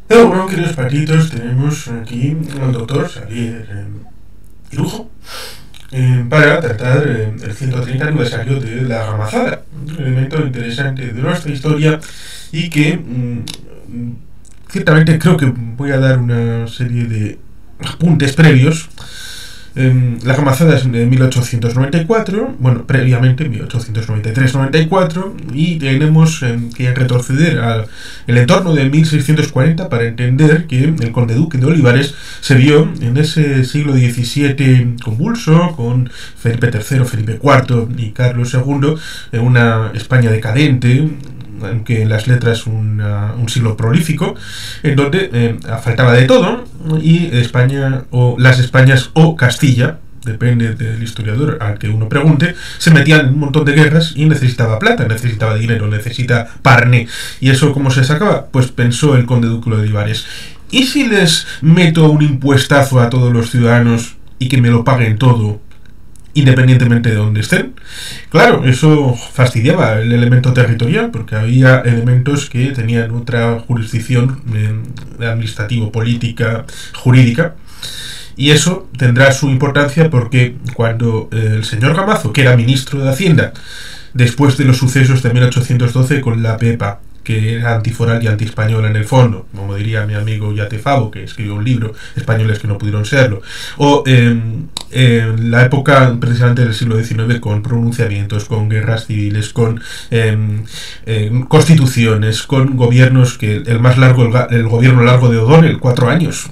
Pero bueno, queridos patitos, tenemos aquí al doctor Xavier Irujo para tratar el 130 aniversario de la gamazada, un elemento interesante de nuestra historia y que ciertamente creo que voy a dar una serie de apuntes previos. La gamazada es de 1894, bueno, previamente 1893-94, y tenemos que retroceder al entorno de 1640 para entender que el conde duque de Olivares se vio en ese siglo XVII convulso, con Felipe III, Felipe IV y Carlos II, en una España decadente, aunque en las letras un siglo prolífico, en donde faltaba de todo, y España, o las Españas o Castilla, depende del historiador al que uno pregunte, se metían en un montón de guerras y necesitaba plata, necesitaba dinero, necesita parné. ¿Y eso cómo se sacaba? Pues pensó el conde duque de Olivares: ¿y si les meto un impuestazo a todos los ciudadanos y que me lo paguen todo, independientemente de donde estén? Claro, eso fastidiaba el elemento territorial, porque había elementos que tenían otra jurisdicción administrativo, política, jurídica, y eso tendrá su importancia porque cuando el señor Gamazo, que era ministro de Hacienda, después de los sucesos de 1812 con la Pepa, que era antiforal y antiespañola en el fondo, como diría mi amigo Yate Favo, que escribió un libro, Españoles que no pudieron serlo, o en la época precisamente del siglo XIX, con pronunciamientos, con guerras civiles, con constituciones, con gobiernos, que el más largo, el gobierno largo de O'Donnell, 4 años,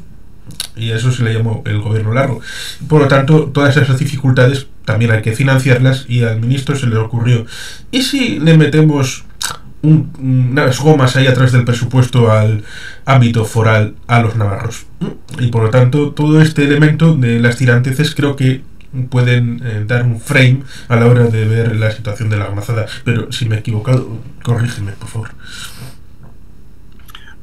y a eso se le llamó el gobierno largo. Por lo tanto, todas esas dificultades también hay que financiarlas, y al ministro se le ocurrió: ¿y si le metemos unas gomas ahí atrás del presupuesto al ámbito foral a los navarros? Y por lo tanto, todo este elemento de las tiranteces creo que pueden dar un frame a la hora de ver la situación de la gamazada. Pero si me he equivocado, corrígeme, por favor.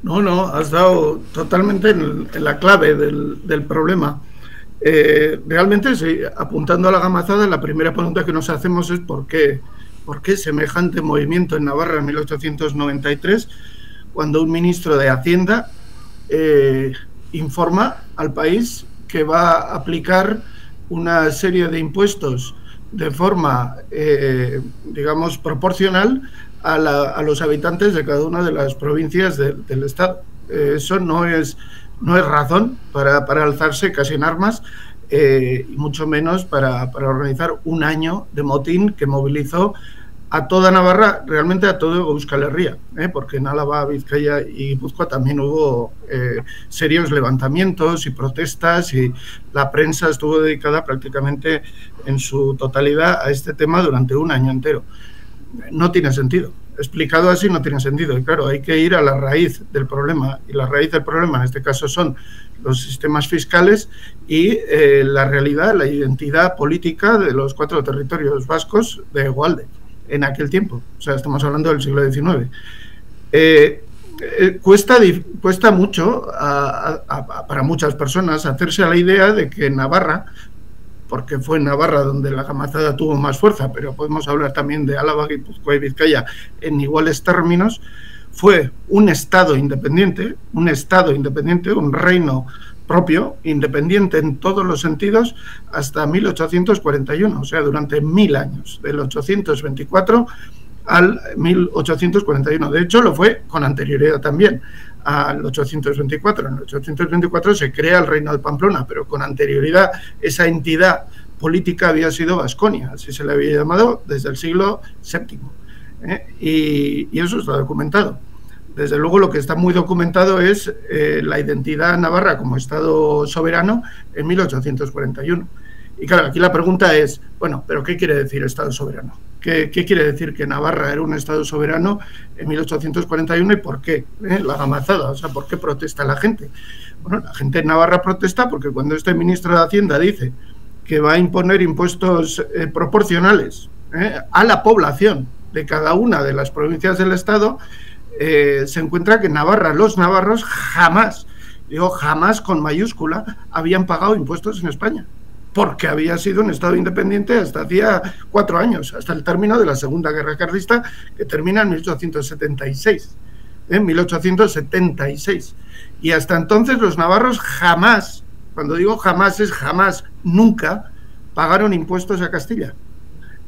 No, has dado totalmente en la clave del problema. Realmente, sí, apuntando a la gamazada, la primera pregunta que nos hacemos es ¿por qué semejante movimiento en Navarra en 1893, cuando un ministro de Hacienda informa al país que va a aplicar una serie de impuestos de forma, digamos, proporcional a los habitantes de cada una de las provincias del Estado? Eso no es razón para alzarse casi en armas, y mucho menos para organizar un año de motín que movilizó a toda Navarra, realmente a todo Euskal Herria, porque en Álava, Vizcaya y Guipúzcoa también hubo serios levantamientos y protestas, y la prensa estuvo dedicada prácticamente en su totalidad a este tema durante un año entero. No tiene sentido. Explicado así no tiene sentido. Y claro, hay que ir a la raíz del problema. Y la raíz del problema en este caso son los sistemas fiscales y la realidad, la identidad política de los 4 territorios vascos de Hegoalde en aquel tiempo. O sea, estamos hablando del siglo XIX. Cuesta mucho para muchas personas hacerse a la idea de que Navarra, porque fue en Navarra donde la gamazada tuvo más fuerza, pero podemos hablar también de Álava, Guipúzcoa y Vizcaya en iguales términos, fue un Estado independiente, un reino propio, independiente en todos los sentidos, hasta 1841, o sea, durante 1000 años, del 824 al 1841. De hecho, lo fue con anterioridad también al 824. En el 824 se crea el Reino de Pamplona, pero con anterioridad esa entidad política había sido Vasconia, así se le había llamado desde el siglo VII. Y eso está documentado. Desde luego, lo que está muy documentado es la identidad navarra como Estado soberano en 1841. Y claro, aquí la pregunta es, bueno, ¿pero qué quiere decir Estado soberano? ¿Qué quiere decir que Navarra era un Estado soberano en 1841 y por qué? La gamazada, o sea, ¿por qué protesta la gente? Bueno, la gente en Navarra protesta porque cuando este ministro de Hacienda dice que va a imponer impuestos proporcionales a la población de cada una de las provincias del Estado, se encuentra que Navarra, los navarros jamás, digo jamás con mayúscula, habían pagado impuestos en España, porque había sido un Estado independiente hasta hacía 4 años, hasta el término de la Segunda Guerra Carlista, que termina en 1876. en 1876. Y hasta entonces los navarros jamás, cuando digo jamás es jamás, nunca, pagaron impuestos a Castilla.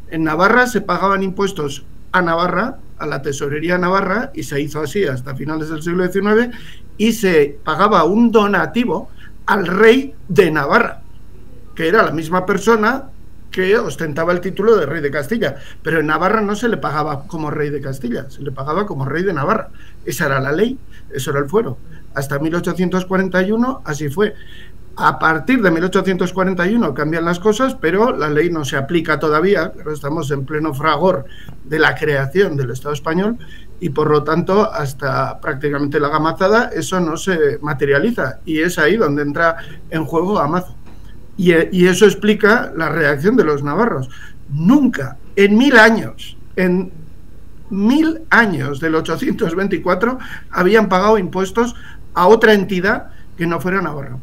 En Navarra se pagaban impuestos a Navarra, a la tesorería navarra, y se hizo así hasta finales del siglo XIX, y se pagaba un donativo al rey de Navarra, que era la misma persona que ostentaba el título de rey de Castilla. Pero en Navarra no se le pagaba como rey de Castilla, se le pagaba como rey de Navarra. Esa era la ley, eso era el fuero. Hasta 1841 así fue. A partir de 1841 cambian las cosas, pero la ley no se aplica todavía, pero estamos en pleno fragor de la creación del Estado español y por lo tanto hasta prácticamente la gamazada eso no se materializa y es ahí donde entra en juego Amazo. Y eso explica la reacción de los navarros. Nunca, en 1000 años del 824, habían pagado impuestos a otra entidad que no fuera Navarra.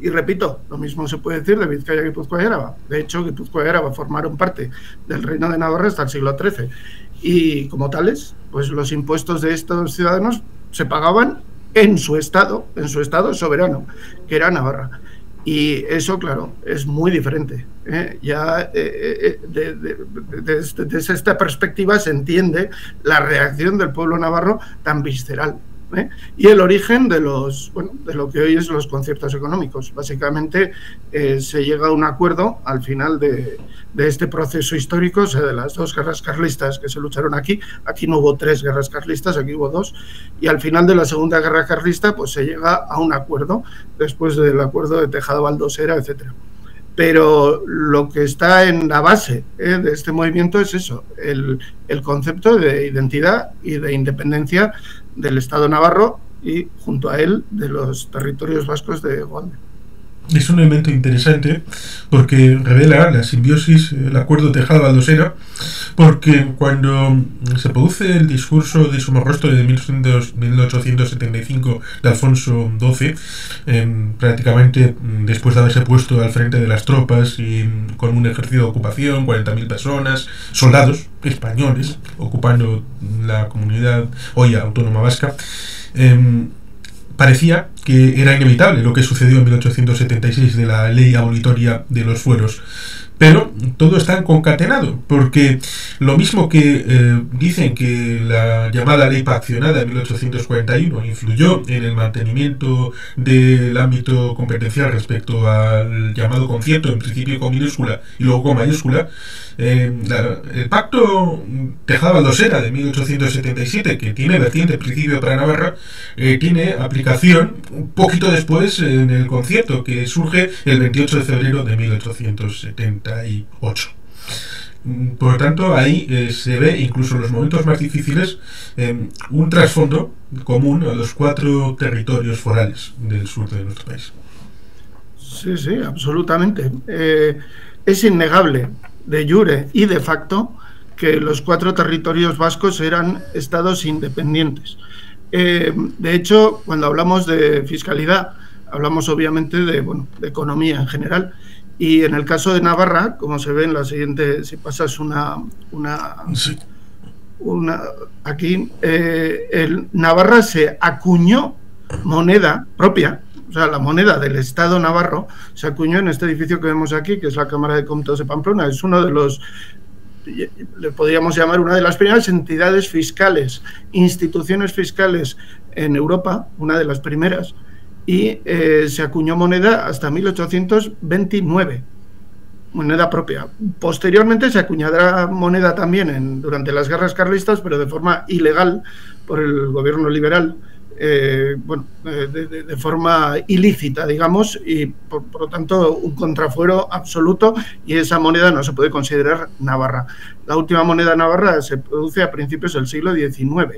Y repito, lo mismo se puede decir de Vizcaya, Guipúzcoa y Álava. De hecho, Guipúzcoa y Álava formaron parte del Reino de Navarra hasta el siglo XIII. Y como tales, pues los impuestos de estos ciudadanos se pagaban en su estado soberano, que era Navarra. Y eso, claro, es muy diferente. Desde esta perspectiva se entiende la reacción del pueblo navarro tan visceral. Y el origen de lo que hoy es los conciertos económicos. Básicamente se llega a un acuerdo al final de este proceso histórico, o sea, de las dos guerras carlistas que se lucharon aquí. Aquí no hubo 3 guerras carlistas, aquí hubo 2. Y al final de la segunda guerra carlista pues se llega a un acuerdo, después del acuerdo de Tejada-Valdosera, etcétera. Pero lo que está en la base de este movimiento es eso, el concepto de identidad y de independencia del Estado navarro y junto a él de los territorios vascos de Gonde. Es un elemento interesante porque revela la simbiosis, el acuerdo Tejada-Valdosera, porque cuando se produce el discurso de Somorrostro de 1875 de Alfonso XII, prácticamente después de haberse puesto al frente de las tropas y con un ejército de ocupación, 40.000 personas, soldados españoles ocupando la comunidad hoy autónoma vasca, parecía que era inevitable lo que sucedió en 1876 de la ley abolitoria de los fueros. Pero todo está concatenado, porque lo mismo que dicen que la llamada ley paccionada de 1841 influyó en el mantenimiento del ámbito competencial respecto al llamado concierto, en principio con minúscula y luego con mayúscula, el pacto Tejada-Valdosera de 1877, que tiene vertiente en principio para Navarra, tiene aplicación un poquito después en el concierto, que surge el 28 de febrero de 1878. Por lo tanto, ahí se ve, incluso en los momentos más difíciles, un trasfondo común a los 4 territorios forales del sur de nuestro país. Sí, sí, absolutamente. Es innegable, de jure y de facto, que los 4 territorios vascos eran estados independientes. De hecho, cuando hablamos de fiscalidad, hablamos obviamente de economía en general. Y en el caso de Navarra, como se ve en la siguiente, si pasas aquí, Navarra se acuñó moneda propia, o sea, la moneda del Estado navarro se acuñó en este edificio que vemos aquí, que es la Cámara de Comptos de Pamplona. Es uno de los, le podríamos llamar una de las primeras entidades fiscales, instituciones fiscales en Europa, una de las primeras. Y se acuñó moneda hasta 1829, moneda propia. Posteriormente se acuñará moneda también durante las guerras carlistas, pero de forma ilegal por el gobierno liberal, de forma ilícita, digamos, y por lo tanto un contrafuero absoluto, y esa moneda no se puede considerar navarra. La última moneda navarra se produce a principios del siglo XIX.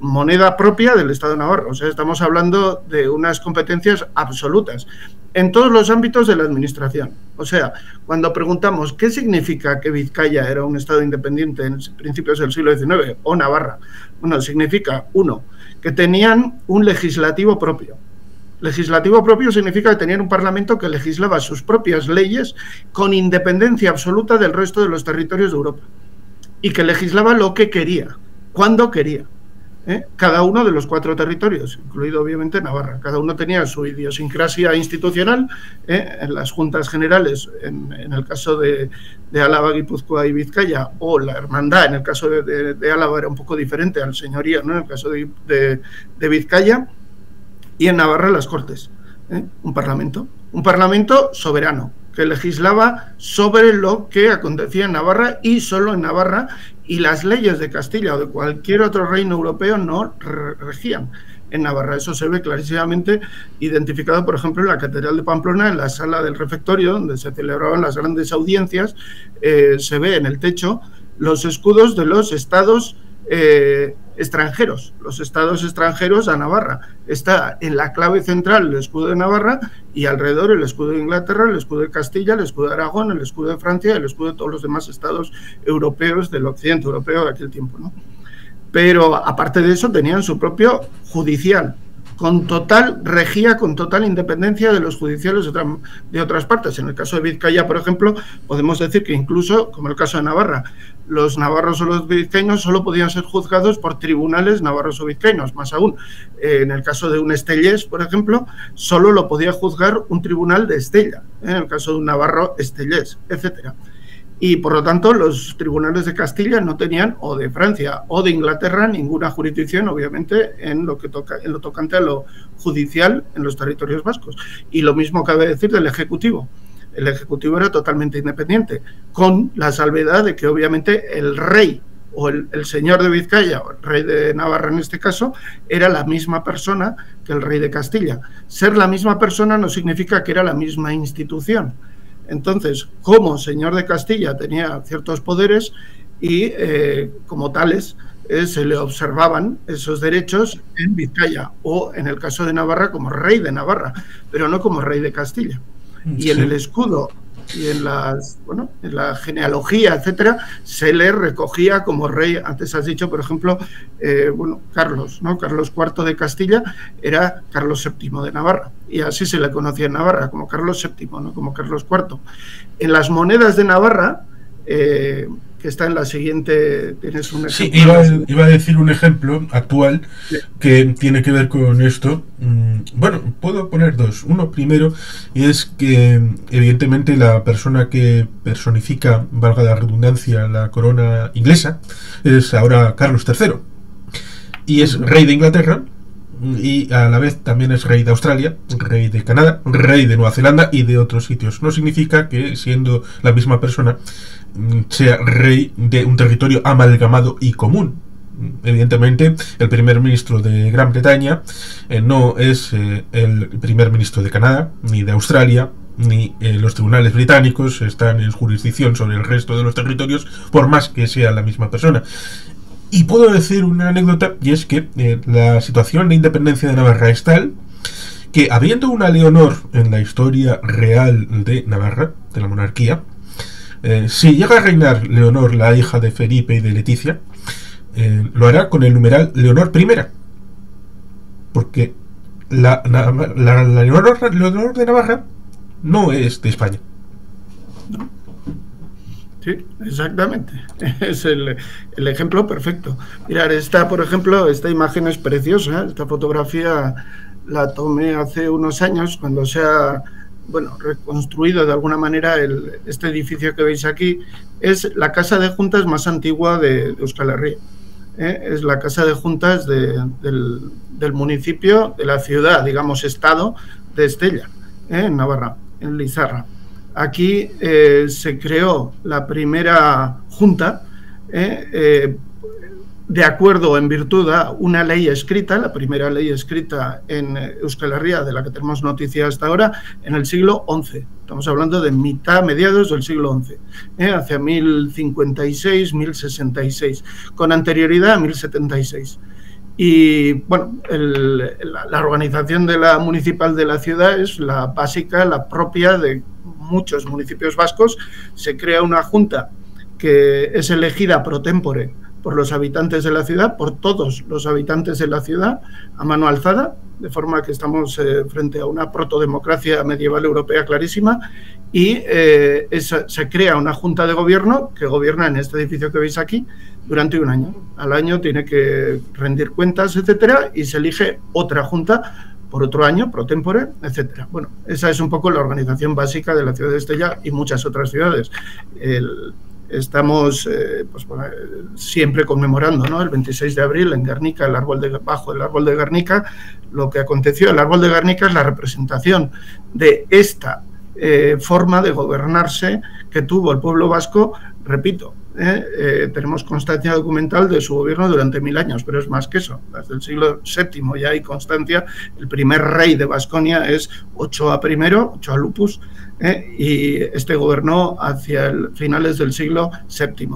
Moneda propia del Estado navarro, o sea, estamos hablando de unas competencias absolutas en todos los ámbitos de la administración. O sea, cuando preguntamos qué significa que Vizcaya era un Estado independiente en principios del siglo XIX o Navarra, bueno, significa, 1, que tenían un legislativo propio. Legislativo propio significa que tenían un parlamento que legislaba sus propias leyes con independencia absoluta del resto de los territorios de Europa y que legislaba lo que quería, cuando quería. cada uno de los 4 territorios, incluido obviamente Navarra. Cada uno tenía su idiosincrasia institucional, en las juntas generales, en el caso de Álava, Guipúzcoa y Vizcaya, o la hermandad, en el caso de Álava era un poco diferente al señorío, ¿no? En el caso de Vizcaya, y en Navarra las Cortes, un parlamento soberano, que legislaba sobre lo que acontecía en Navarra y solo en Navarra, y las leyes de Castilla o de cualquier otro reino europeo no regían en Navarra. Eso se ve clarísimamente identificado, por ejemplo, en la Catedral de Pamplona, en la sala del refectorio, donde se celebraban las grandes audiencias. Se ve en el techo los escudos de los estados extranjeros, los estados extranjeros a Navarra. Está en la clave central el escudo de Navarra y alrededor el escudo de Inglaterra, el escudo de Castilla, el escudo de Aragón, el escudo de Francia y el escudo de todos los demás estados europeos del occidente europeo de aquel tiempo, ¿no? Pero aparte de eso tenían su propio judicial, regía con total independencia de los judiciales de otras partes. En el caso de Vizcaya, por ejemplo, podemos decir que incluso, como el caso de Navarra, los navarros o los vizcaínos solo podían ser juzgados por tribunales navarros o vizcaínos. Más aún, en el caso de un estellés, por ejemplo, solo lo podía juzgar un tribunal de Estella, en el caso de un navarro estellés, etcétera. Y por lo tanto los tribunales de Castilla no tenían, o de Francia o de Inglaterra, ninguna jurisdicción, obviamente, en lo tocante a lo judicial en los territorios vascos. Y lo mismo cabe decir del Ejecutivo. El Ejecutivo era totalmente independiente, con la salvedad de que obviamente el rey o el señor de Vizcaya, o el rey de Navarra en este caso, era la misma persona que el rey de Castilla. Ser la misma persona no significa que era la misma institución. Entonces, como señor de Castilla tenía ciertos poderes y como tales se le observaban esos derechos en Vizcaya, o en el caso de Navarra como rey de Navarra, pero no como rey de Castilla. Y en el escudo y en la genealogía, etcétera, se le recogía como rey. Antes has dicho, por ejemplo, Carlos, ¿no? Carlos IV de Castilla era Carlos VII de Navarra, y así se le conocía en Navarra, como Carlos VII, no como Carlos IV. En las monedas de Navarra, que está en la siguiente, tienes un ejemplo. Sí, iba a decir un ejemplo actual que tiene que ver con esto. Bueno, puedo poner dos. Uno primero, y es que evidentemente la persona que personifica, valga la redundancia, la corona inglesa, es ahora Carlos III. Y es rey de Inglaterra, y a la vez también es rey de Australia, rey de Canadá, rey de Nueva Zelanda y de otros sitios. No significa que, siendo la misma persona, sea rey de un territorio amalgamado y común. Evidentemente, el primer ministro de Gran Bretaña no es el primer ministro de Canadá, ni de Australia, ni los tribunales británicos están en jurisdicción sobre el resto de los territorios, por más que sea la misma persona. Y puedo decir una anécdota, y es que la situación de independencia de Navarra es tal que, habiendo una Leonor en la historia real de Navarra, de la monarquía, si llega a reinar Leonor, la hija de Felipe y de Leticia, lo hará con el numeral Leonor I, porque la Leonor de Navarra no es de España. Sí, exactamente. Es el ejemplo perfecto. Mirad, por ejemplo, esta imagen es preciosa. Esta fotografía la tomé hace unos años, cuando se ha reconstruido de alguna manera este edificio que veis aquí. Es la casa de juntas más antigua de Euskal Herria. Es la casa de juntas del municipio, de la ciudad, digamos, estado de Estella, en Navarra, en Lizarra. Aquí se creó la primera junta de acuerdo, en virtud a una ley escrita, la primera ley escrita en Euskal Herria, de la que tenemos noticia hasta ahora, en el siglo XI. Estamos hablando de mediados del siglo XI, hacia 1056, 1066, con anterioridad a 1076. Y bueno, la organización de la municipal de la ciudad es la básica, la propia de muchos municipios vascos. Se crea una junta que es elegida pro tempore por los habitantes de la ciudad, por todos los habitantes de la ciudad, a mano alzada, de forma que estamos frente a una protodemocracia medieval europea clarísima, y se crea una junta de gobierno que gobierna en este edificio que veis aquí durante un año. Al año tiene que rendir cuentas, etcétera, y se elige otra junta por otro año, pro tempore, etcétera. Bueno, esa es un poco la organización básica de la ciudad de Estella y muchas otras ciudades. Estamos pues, bueno, siempre conmemorando, ¿no?, el 26 de abril en Guernica, bajo el árbol de Guernica, lo que aconteció. El árbol de Guernica es la representación de esta forma de gobernarse que tuvo el pueblo vasco, repito, tenemos constancia documental de su gobierno durante 1000 años, pero es más que eso. Desde el siglo VII ya hay constancia. El primer rey de Baskonia es Ochoa I, Ochoa Lupus, y este gobernó hacia finales del siglo VII,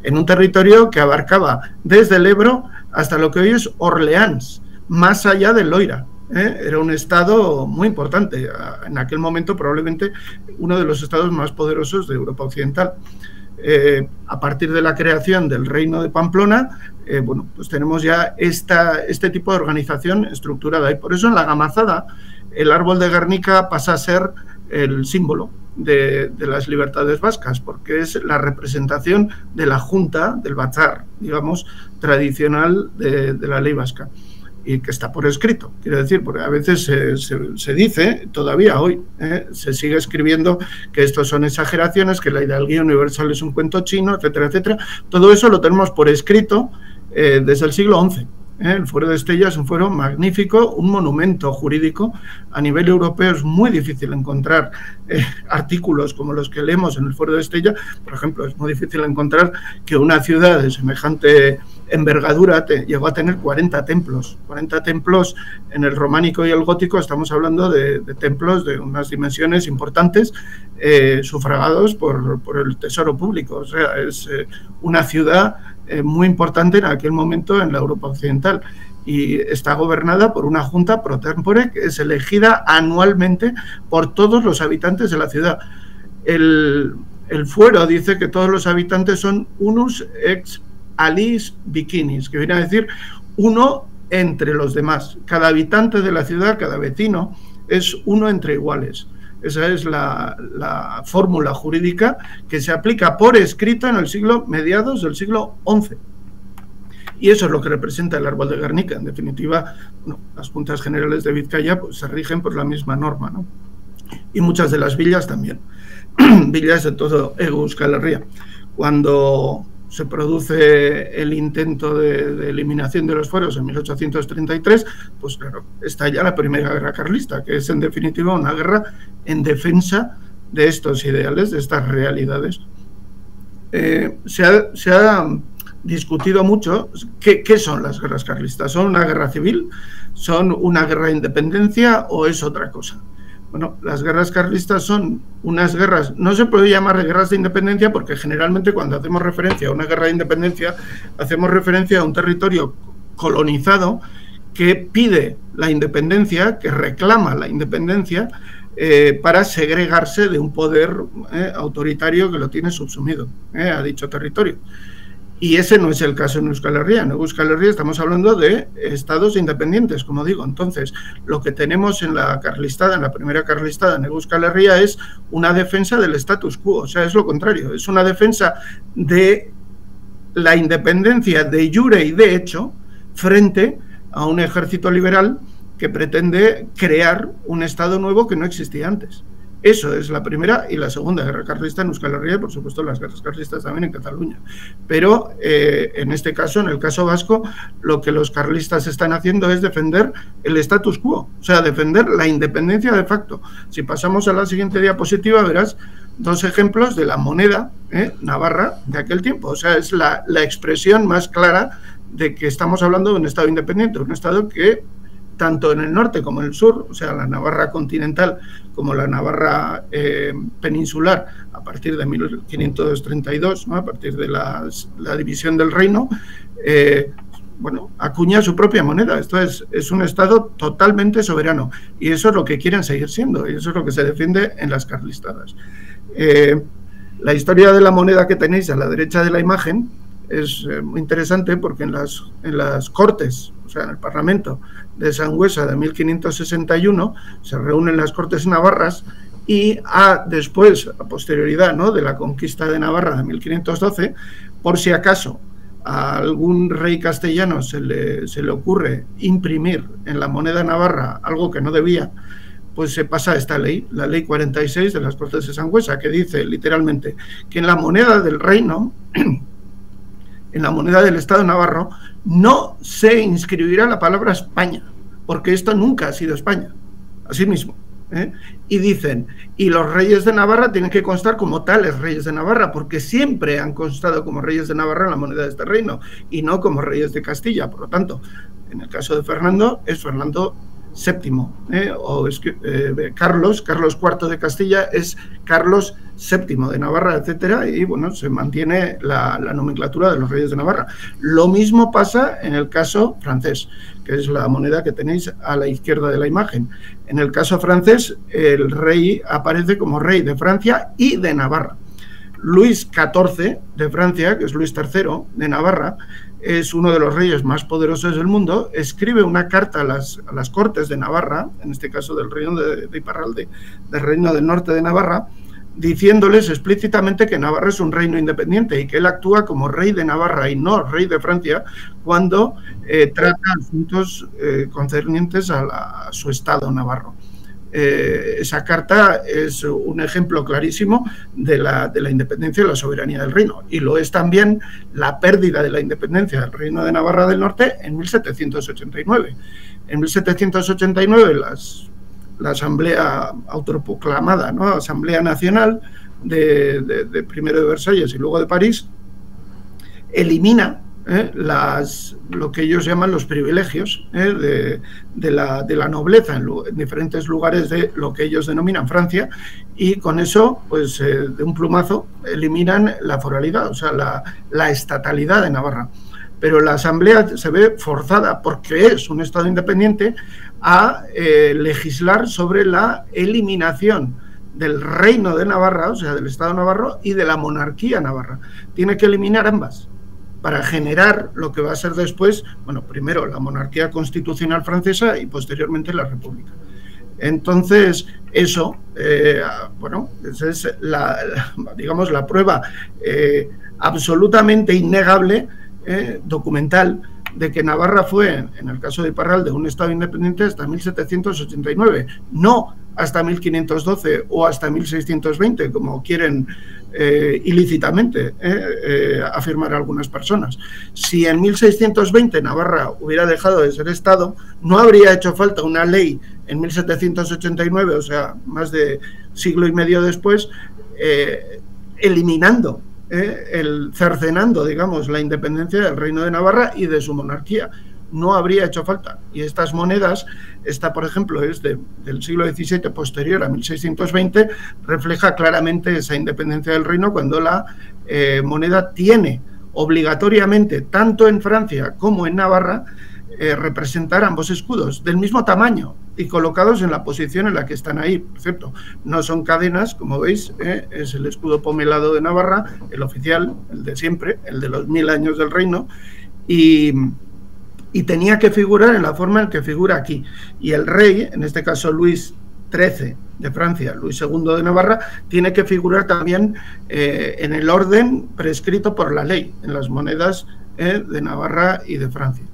en un territorio que abarcaba desde el Ebro hasta lo que hoy es Orleans, más allá del Loira. Era un estado muy importante, en aquel momento probablemente uno de los estados más poderosos de Europa Occidental. A partir de la creación del Reino de Pamplona, bueno, pues tenemos ya este tipo de organización estructurada, y por eso en la Gamazada el árbol de Guernica pasa a ser el símbolo de las libertades vascas, porque es la representación de la Junta, del Batzar, digamos, tradicional de la ley vasca, y que está por escrito, quiero decir, porque a veces se dice, todavía hoy, se sigue escribiendo que estos son exageraciones, que la hidalguía universal es un cuento chino, etcétera, etcétera. Todo eso lo tenemos por escrito desde el siglo XI. El Fuero de Estella es un fuero magnífico, un monumento jurídico. A nivel europeo es muy difícil encontrar artículos como los que leemos en el Fuero de Estella. Por ejemplo, es muy difícil encontrar que una ciudad de semejante envergadura llegó a tener 40 templos. 40 templos en el románico y el gótico. Estamos hablando de templos de unas dimensiones importantes, sufragados por el tesoro público. O sea, es una ciudad muy importante en aquel momento en la Europa Occidental, y está gobernada por una junta pro tempore que es elegida anualmente por todos los habitantes de la ciudad. El fuero dice que todos los habitantes son unus ex alis vikinis, que viene a decir uno entre los demás. Cada habitante de la ciudad, cada vecino, es uno entre iguales. Esa es la fórmula jurídica que se aplica por escrito en mediados del siglo XI. Y eso es lo que representa el árbol de Guernica. En definitiva, bueno, las Juntas Generales de Vizcaya pues, se rigen por la misma norma, ¿no? Y muchas de las villas también. Villas de todo Euskal Herria. Cuando se produce el intento de eliminación de los fueros en 1833, pues claro, está ya la primera guerra carlista, que es en definitiva una guerra en defensa de estos ideales, de estas realidades. Se ha discutido mucho qué son las guerras carlistas. ¿Son una guerra civil? ¿Son una guerra de independencia o es otra cosa? Bueno, las guerras carlistas son unas guerras, no se puede llamar guerras de independencia porque generalmente cuando hacemos referencia a una guerra de independencia hacemos referencia a un territorio colonizado que pide la independencia, que reclama la independencia para segregarse de un poder autoritario que lo tiene subsumido a dicho territorio. Y ese no es el caso en Euskal Herria. En Euskal Herria estamos hablando de estados independientes, como digo. Entonces, lo que tenemos en la carlistada, en la primera carlistada en Euskal Herria, es una defensa del status quo. O sea, es lo contrario. Es una defensa de la independencia de jure y de hecho frente a un ejército liberal que pretende crear un estado nuevo que no existía antes. Eso es la primera y la segunda guerra carlista en Euskal Herria, y por supuesto las guerras carlistas también en Cataluña. Pero en este caso, en el caso vasco, lo que los carlistas están haciendo es defender el status quo, o sea, defender la independencia de facto. Si pasamos a la siguiente diapositiva, verás dos ejemplos de la moneda navarra de aquel tiempo. O sea, es la expresión más clara de que estamos hablando de un estado independiente, un estado que tanto en el norte como en el sur, o sea, la Navarra continental como la Navarra peninsular, a partir de 1532, ¿no? A partir de la división del reino, bueno, acuña su propia moneda. Esto es un estado totalmente soberano, y eso es lo que quieren seguir siendo, y eso es lo que se defiende en las carlistadas. La historia de la moneda que tenéis a la derecha de la imagen es muy interesante porque en las Cortes, o sea, en el Parlamento de Sangüesa de 1561, se reúnen las Cortes navarras y después, a posterioridad, ¿no?, de la conquista de Navarra de 1512, por si acaso a algún rey castellano se le ocurre imprimir en la moneda navarra algo que no debía, pues se pasa esta ley, la ley 46 de las Cortes de Sangüesa, que dice literalmente que en la moneda del reino, en la moneda del Estado navarro, no se inscribirá la palabra España, porque esto nunca ha sido España, así mismo. Y dicen, y los reyes de Navarra tienen que constar como tales reyes de Navarra, porque siempre han constado como reyes de Navarra en la moneda de este reino, y no como reyes de Castilla. Por lo tanto, en el caso de Fernando, es Fernando VII, o Carlos IV de Castilla es Carlos VII de Navarra, etcétera, y bueno, se mantiene la nomenclatura de los reyes de Navarra. Lo mismo pasa en el caso francés, que es la moneda que tenéis a la izquierda de la imagen. En el caso francés, el rey aparece como rey de Francia y de Navarra. Luis XIV de Francia, que es Luis III de Navarra, es uno de los reyes más poderosos del mundo, escribe una carta a las Cortes de Navarra, en este caso del reino de Iparralde, del reino del norte de Navarra, diciéndoles explícitamente que Navarra es un reino independiente y que él actúa como rey de Navarra y no rey de Francia cuando trata asuntos concernientes a su estado navarro. Esa carta es un ejemplo clarísimo de la independencia y la soberanía del reino, y lo es también la pérdida de la independencia del reino de Navarra del Norte en 1789. En 1789 la asamblea autoproclamada, ¿no?, Asamblea Nacional de primero de Versalles y luego de París, elimina lo que ellos llaman los privilegios de la nobleza en diferentes lugares de lo que ellos denominan Francia, y con eso, pues de un plumazo, eliminan la foralidad, o sea, la estatalidad de Navarra. Pero la Asamblea se ve forzada, porque es un Estado independiente, a legislar sobre la eliminación del reino de Navarra, o sea, del Estado navarro, y de la monarquía navarra. Tiene que eliminar ambas para generar lo que va a ser después, bueno, primero la monarquía constitucional francesa y posteriormente la república. Entonces, eso, bueno, esa es digamos, la prueba absolutamente innegable, documental, de que Navarra fue, en el caso de Iparralde, un Estado independiente hasta 1789, no hasta 1512 o hasta 1620, como quieren ilícitamente afirmar algunas personas. Si en 1620 Navarra hubiera dejado de ser Estado, no habría hecho falta una ley en 1789, o sea, más de siglo y medio después, eliminando, cercenando, digamos, la independencia del Reino de Navarra y de su monarquía. No habría hecho falta. Y estas monedas, esta, por ejemplo, es del siglo XVII posterior a 1620, refleja claramente esa independencia del reino cuando la moneda tiene obligatoriamente, tanto en Francia como en Navarra, representar ambos escudos del mismo tamaño y colocados en la posición en la que están ahí. Por cierto, no son cadenas, como veis, es el escudo pomelado de Navarra, el oficial, el de siempre, el de los 1000 años del reino, y tenía que figurar en la forma en que figura aquí. Y el rey, en este caso Luis XIII de Francia, Luis II de Navarra, tiene que figurar también en el orden prescrito por la ley, en las monedas de Navarra y de Francia.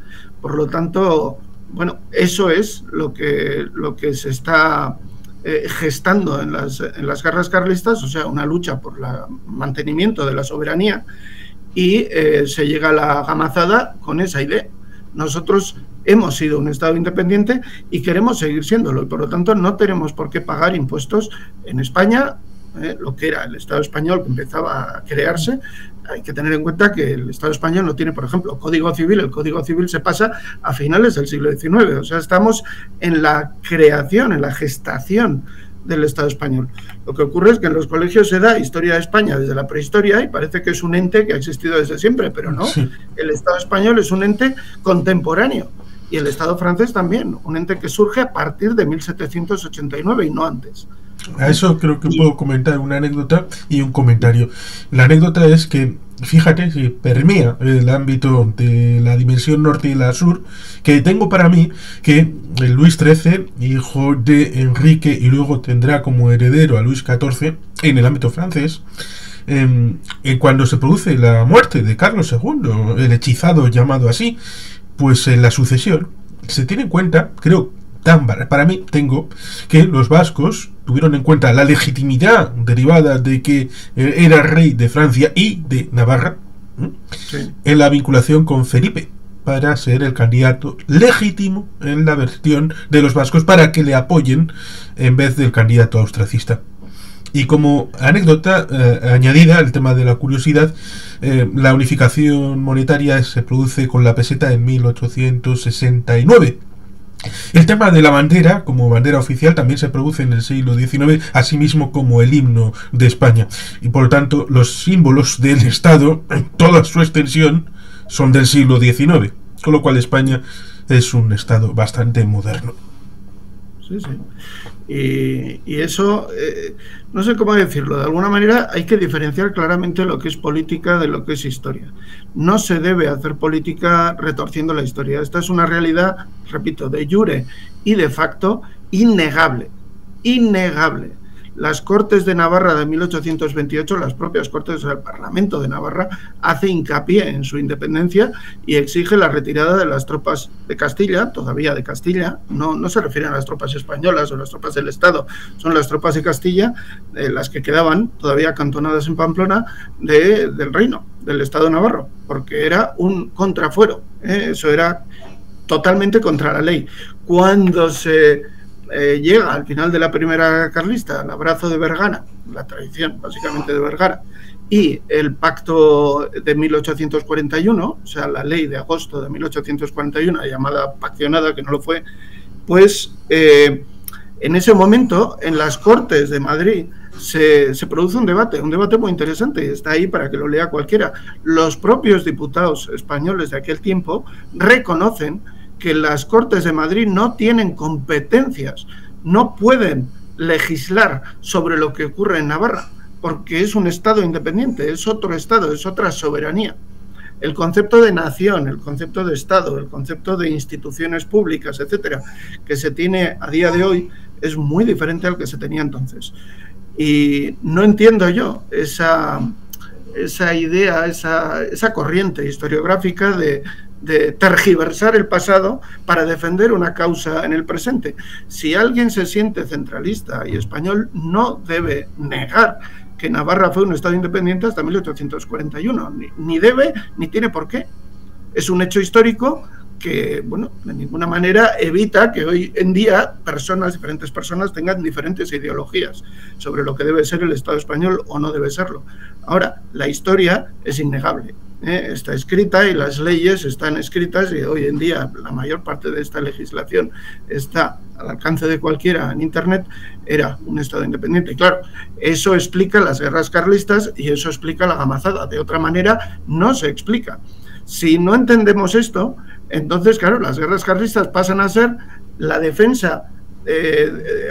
Por lo tanto, bueno, eso es lo que se está gestando en las guerras carlistas, o sea, una lucha por el mantenimiento de la soberanía, y se llega a la gamazada con esa idea. Nosotros hemos sido un Estado independiente y queremos seguir siéndolo, y por lo tanto no tenemos por qué pagar impuestos en España, lo que era el Estado español que empezaba a crearse. Hay que tener en cuenta que el Estado español no tiene, por ejemplo, Código Civil. El Código Civil se pasa a finales del siglo XIX, o sea, estamos en la creación, en la gestación del Estado español. Lo que ocurre es que en los colegios se da historia de España desde la prehistoria y parece que es un ente que ha existido desde siempre, pero no. Sí. El Estado español es un ente contemporáneo, y el Estado francés también, un ente que surge a partir de 1789 y no antes. A eso creo que puedo comentar una anécdota y un comentario. La anécdota es que fíjate si permea el ámbito de la dimensión norte y la sur, que tengo para mí que Luis XIII, hijo de Enrique, y luego tendrá como heredero a Luis XIV en el ámbito francés, cuando se produce la muerte de Carlos II, el hechizado llamado así, pues en la sucesión se tiene en cuenta, creo, para mí tengo que los vascos tuvieron en cuenta la legitimidad derivada de que era rey de Francia y de Navarra, sí, en la vinculación con Felipe para ser el candidato legítimo en la versión de los vascos para que le apoyen en vez del candidato austracista. Y como anécdota añadida, el tema de la curiosidad, la unificación monetaria se produce con la peseta en 1869. El tema de la bandera, como bandera oficial, también se produce en el siglo XIX, asimismo como el himno de España. Y por lo tanto, los símbolos del Estado, en toda su extensión, son del siglo XIX. Con lo cual España es un Estado bastante moderno. Sí, sí. Y eso, no sé cómo decirlo, de alguna manera hay que diferenciar claramente lo que es política de lo que es historia. No se debe hacer política retorciendo la historia. Esta es una realidad, repito, de jure y de facto innegable, innegable. Las Cortes de Navarra de 1828, las propias Cortes del Parlamento de Navarra, hace hincapié en su independencia y exige la retirada de las tropas de Castilla, todavía de Castilla, no se refieren a las tropas españolas o las tropas del Estado, son las tropas de Castilla, las que quedaban todavía acantonadas en Pamplona del reino, del Estado navarro, porque era un contrafuero, eso era totalmente contra la ley. Cuando se llega al final de la primera carlista, el abrazo de Vergara, la traición básicamente de Vergara, y el pacto de 1841, o sea, la ley de agosto de 1841, llamada paccionada, que no lo fue, pues en ese momento, en las Cortes de Madrid, se produce un debate muy interesante, y está ahí para que lo lea cualquiera. Los propios diputados españoles de aquel tiempo reconocen que las Cortes de Madrid no tienen competencias, no pueden legislar sobre lo que ocurre en Navarra, porque es un Estado independiente, es otro Estado, es otra soberanía. El concepto de nación, el concepto de Estado, el concepto de instituciones públicas, etcétera, que se tiene a día de hoy es muy diferente al que se tenía entonces. Y no entiendo yo esa idea, esa corriente historiográfica de tergiversar el pasado para defender una causa en el presente. Si alguien se siente centralista y español, no debe negar que Navarra fue un Estado independiente hasta 1841, ni debe ni tiene por qué. Es un hecho histórico que, bueno, de ninguna manera evita que hoy en día diferentes personas tengan diferentes ideologías sobre lo que debe ser el Estado español o no debe serlo. Ahora, la historia es innegable. Está escrita y las leyes están escritas y hoy en día la mayor parte de esta legislación está al alcance de cualquiera en Internet. Era un Estado independiente. Y claro, eso explica las guerras carlistas y eso explica la gamazada. De otra manera no se explica. Si no entendemos esto, entonces claro, las guerras carlistas pasan a ser la defensa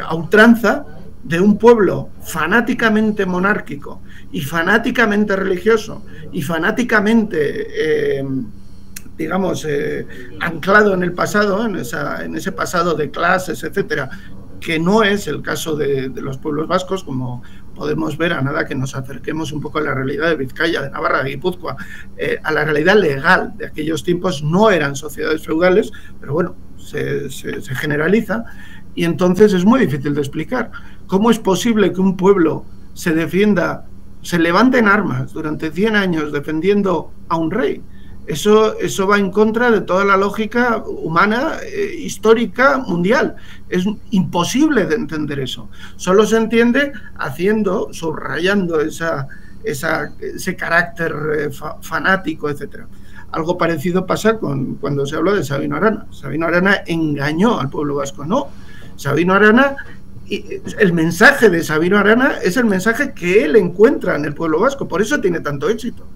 a ultranza de un pueblo fanáticamente monárquico y fanáticamente religioso y fanáticamente, anclado en el pasado, en ese pasado de clases, etcétera, que no es el caso de los pueblos vascos, como podemos ver a nada que nos acerquemos un poco a la realidad de Vizcaya, de Navarra, de Guipúzcoa, a la realidad legal de aquellos tiempos. No eran sociedades feudales, pero bueno, se generaliza. Y entonces es muy difícil de explicar. ¿Cómo es posible que un pueblo se defienda, se levante en armas durante 100 años defendiendo a un rey? Eso va en contra de toda la lógica humana, histórica, mundial. Es imposible de entender eso. Solo se entiende subrayando ese carácter fanático, etcétera. Algo parecido pasa cuando se habla de Sabino Arana. Sabino Arana engañó al pueblo vasco, no. Sabino Arana, el mensaje de Sabino Arana es el mensaje que él encuentra en el pueblo vasco, por eso tiene tanto éxito,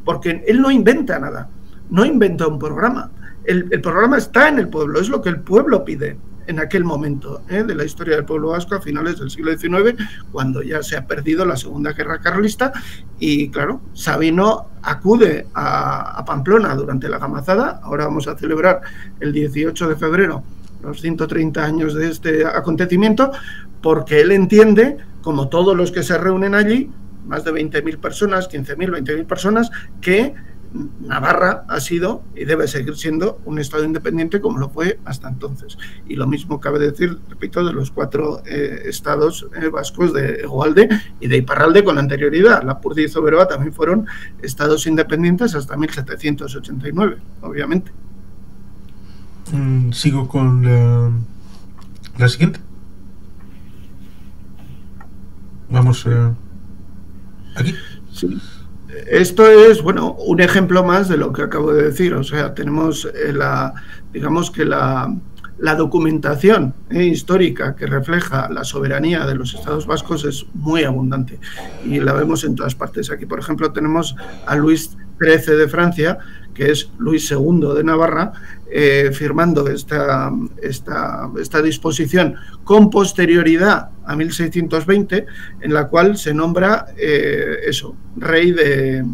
porque él no inventa nada, no inventa un programa, el programa está en el pueblo, es lo que el pueblo pide. en aquel momento de la historia del pueblo vasco a finales del siglo XIX, cuando ya se ha perdido la Segunda Guerra Carlista y, claro, Sabino acude a Pamplona durante la Gamazada. Ahora vamos a celebrar el 18 de febrero los 130 años de este acontecimiento, porque él entiende, como todos los que se reúnen allí, más de 20.000 personas, 15.000, 20.000 personas, que Navarra ha sido y debe seguir siendo un estado independiente como lo fue hasta entonces. Y lo mismo cabe decir, repito, de los 4 estados vascos de Hegoalde y de Iparralde con anterioridad. Lapurdi y Zoberoa también fueron estados independientes hasta 1789, obviamente. Sigo con la siguiente. Vamos aquí. Sí. Esto es, bueno, un ejemplo más de lo que acabo de decir. O sea, tenemos digamos que la documentación histórica que refleja la soberanía de los estados vascos es muy abundante y la vemos en todas partes. Aquí, por ejemplo, tenemos a Luis XIII de Francia, que es Luis II de Navarra, firmando esta disposición con posterioridad a 1620, en la cual se nombra rey de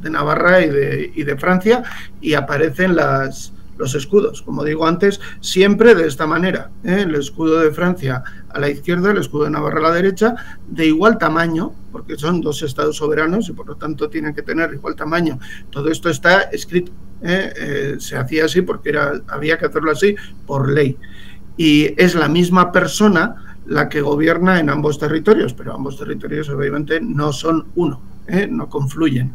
Navarra y de Francia, y aparecen los escudos, como digo antes, siempre de esta manera, el escudo de Francia a la izquierda, el escudo de Navarra a la derecha, de igual tamaño, porque son 2 estados soberanos y por lo tanto tienen que tener igual tamaño. Todo esto está escrito, se hacía así porque había que hacerlo así por ley. Y es la misma persona la que gobierna en ambos territorios, pero ambos territorios obviamente no son uno, no confluyen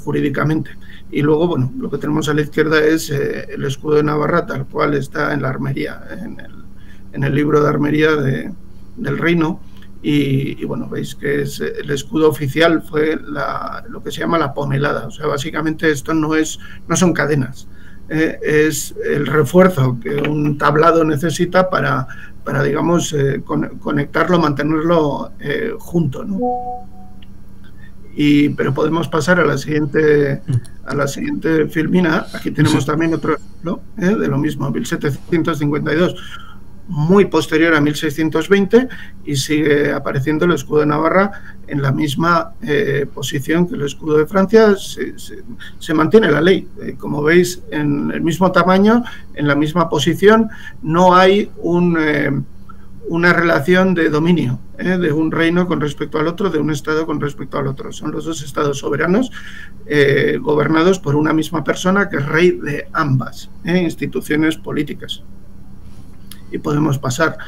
jurídicamente. Y luego, bueno, lo que tenemos a la izquierda es el escudo de Navarra, tal cual está en la armería, en el libro de armería del reino. Y bueno, veis que el escudo oficial fue lo que se llama la pomelada. O sea, básicamente esto no son cadenas, es el refuerzo que un tablado necesita para digamos, conectarlo, mantenerlo junto, ¿no? Pero podemos pasar a la siguiente filmina. Aquí tenemos también otro ejemplo de lo mismo, 1752, muy posterior a 1620, y sigue apareciendo el escudo de Navarra en la misma posición que el escudo de Francia. Se mantiene la ley, como veis, en el mismo tamaño, en la misma posición. No hay una relación de dominio de un reino con respecto al otro, de un estado con respecto al otro. Son los 2 estados soberanos gobernados por una misma persona, que es rey de ambas instituciones políticas. Y podemos pasar.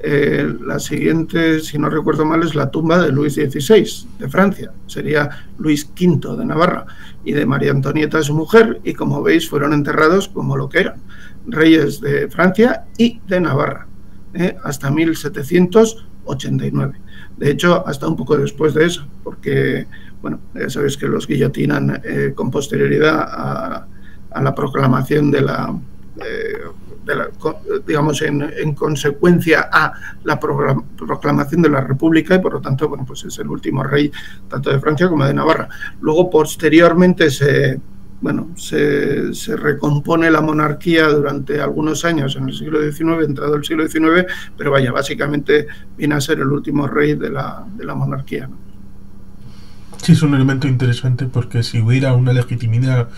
La siguiente, si no recuerdo mal, es la tumba de Luis XVI de Francia. Sería Luis V de Navarra y de María Antonieta, su mujer, y como veis fueron enterrados como lo que eran, reyes de Francia y de Navarra, hasta 1789. De hecho, hasta un poco después de eso, porque, bueno, ya sabéis que los guillotinan con posterioridad a la proclamación digamos, en consecuencia a la proclamación de la República, y por lo tanto, bueno, pues es el último rey tanto de Francia como de Navarra. Luego, posteriormente, se recompone la monarquía durante algunos años en el siglo XIX, entrado el siglo XIX, pero vaya, básicamente viene a ser el último rey de la monarquía, ¿no? Sí, es un elemento interesante, porque si hubiera una legitimidad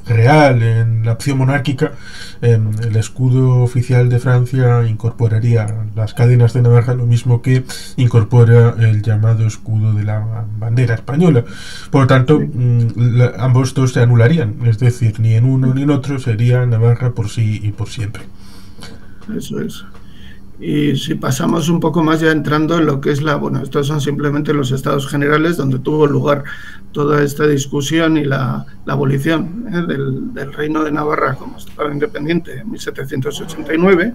real en la opción monárquica, el escudo oficial de Francia incorporaría las cadenas de Navarra, lo mismo que incorpora el llamado escudo de la bandera española. Por lo tanto, ambos dos se anularían, es decir, ni en uno ni en otro sería Navarra por sí y por siempre. Eso es. Y si pasamos un poco más, ya entrando en lo que es estos son simplemente los estados generales donde tuvo lugar toda esta discusión y la abolición del reino de Navarra como estado independiente en 1789,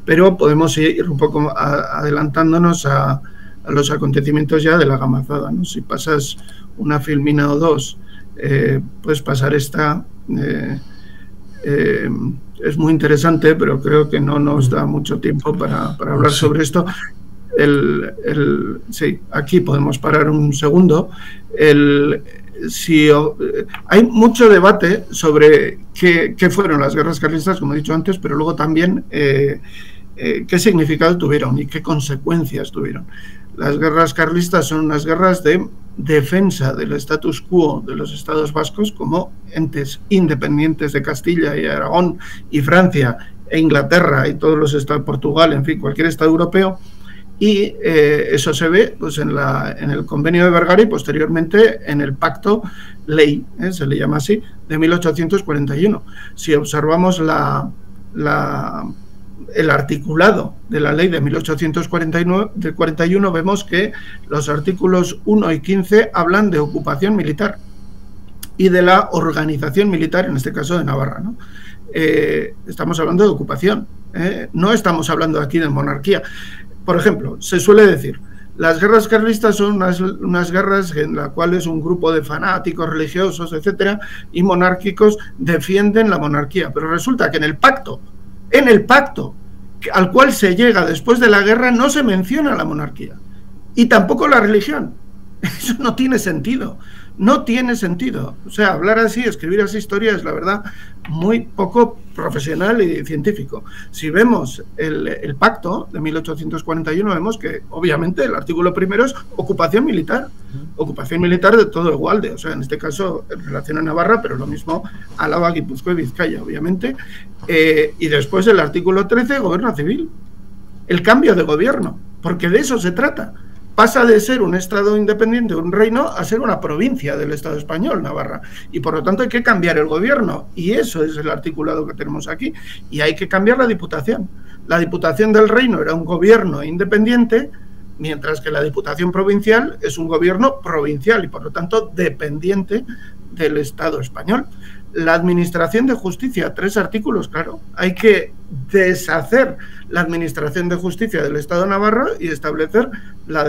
pero podemos ir un poco adelantándonos a los acontecimientos ya de la Gamazada, ¿no? Si pasas una filmina o dos, puedes pasar esta. Es muy interesante, pero creo que no nos da mucho tiempo para hablar sobre esto. Sí, aquí podemos parar un segundo. hay mucho debate sobre qué fueron las guerras carlistas, como he dicho antes, pero luego también qué significado tuvieron y qué consecuencias tuvieron. Las guerras carlistas son unas guerras de defensa del status quo de los estados vascos como entes independientes de Castilla y Aragón y Francia e Inglaterra y todos los estados, Portugal, en fin, cualquier estado europeo. Y eso se ve pues, en el convenio de Vergara y posteriormente en el pacto ley, se le llama así, de 1841. Si observamos el articulado de la ley de 1841, vemos que los artículos 1 y 15 hablan de ocupación militar y de la organización militar, en este caso de Navarra, ¿no? Estamos hablando de ocupación, no estamos hablando aquí de monarquía. Por ejemplo, se suele decir, las guerras carlistas son unas guerras en las cuales un grupo de fanáticos religiosos, etcétera, y monárquicos defienden la monarquía. Pero resulta que en el pacto al cual se llega después de la guerra no se menciona la monarquía y tampoco la religión. Eso no tiene sentido. No tiene sentido. O sea, hablar así, escribir así historia es, la verdad, muy poco profesional y científico. Si vemos el pacto de 1841, vemos que, obviamente, el artículo primero es ocupación militar. Ocupación militar de todo Egualde. O sea, en este caso, en relación a Navarra, pero lo mismo Álava, Guipúzcoa y Vizcaya, obviamente. Y después el artículo 13, gobierno civil. El cambio de gobierno, porque de eso se trata. Pasa de ser un estado independiente, un reino, a ser una provincia del Estado español, Navarra. Y por lo tanto hay que cambiar el gobierno. Y eso es el articulado que tenemos aquí. Y hay que cambiar la Diputación. La Diputación del Reino era un gobierno independiente, mientras que la Diputación Provincial es un gobierno provincial y por lo tanto dependiente del Estado español. La Administración de Justicia, 3 artículos, claro. Hay que deshacer la Administración de Justicia del Estado de Navarra y establecer la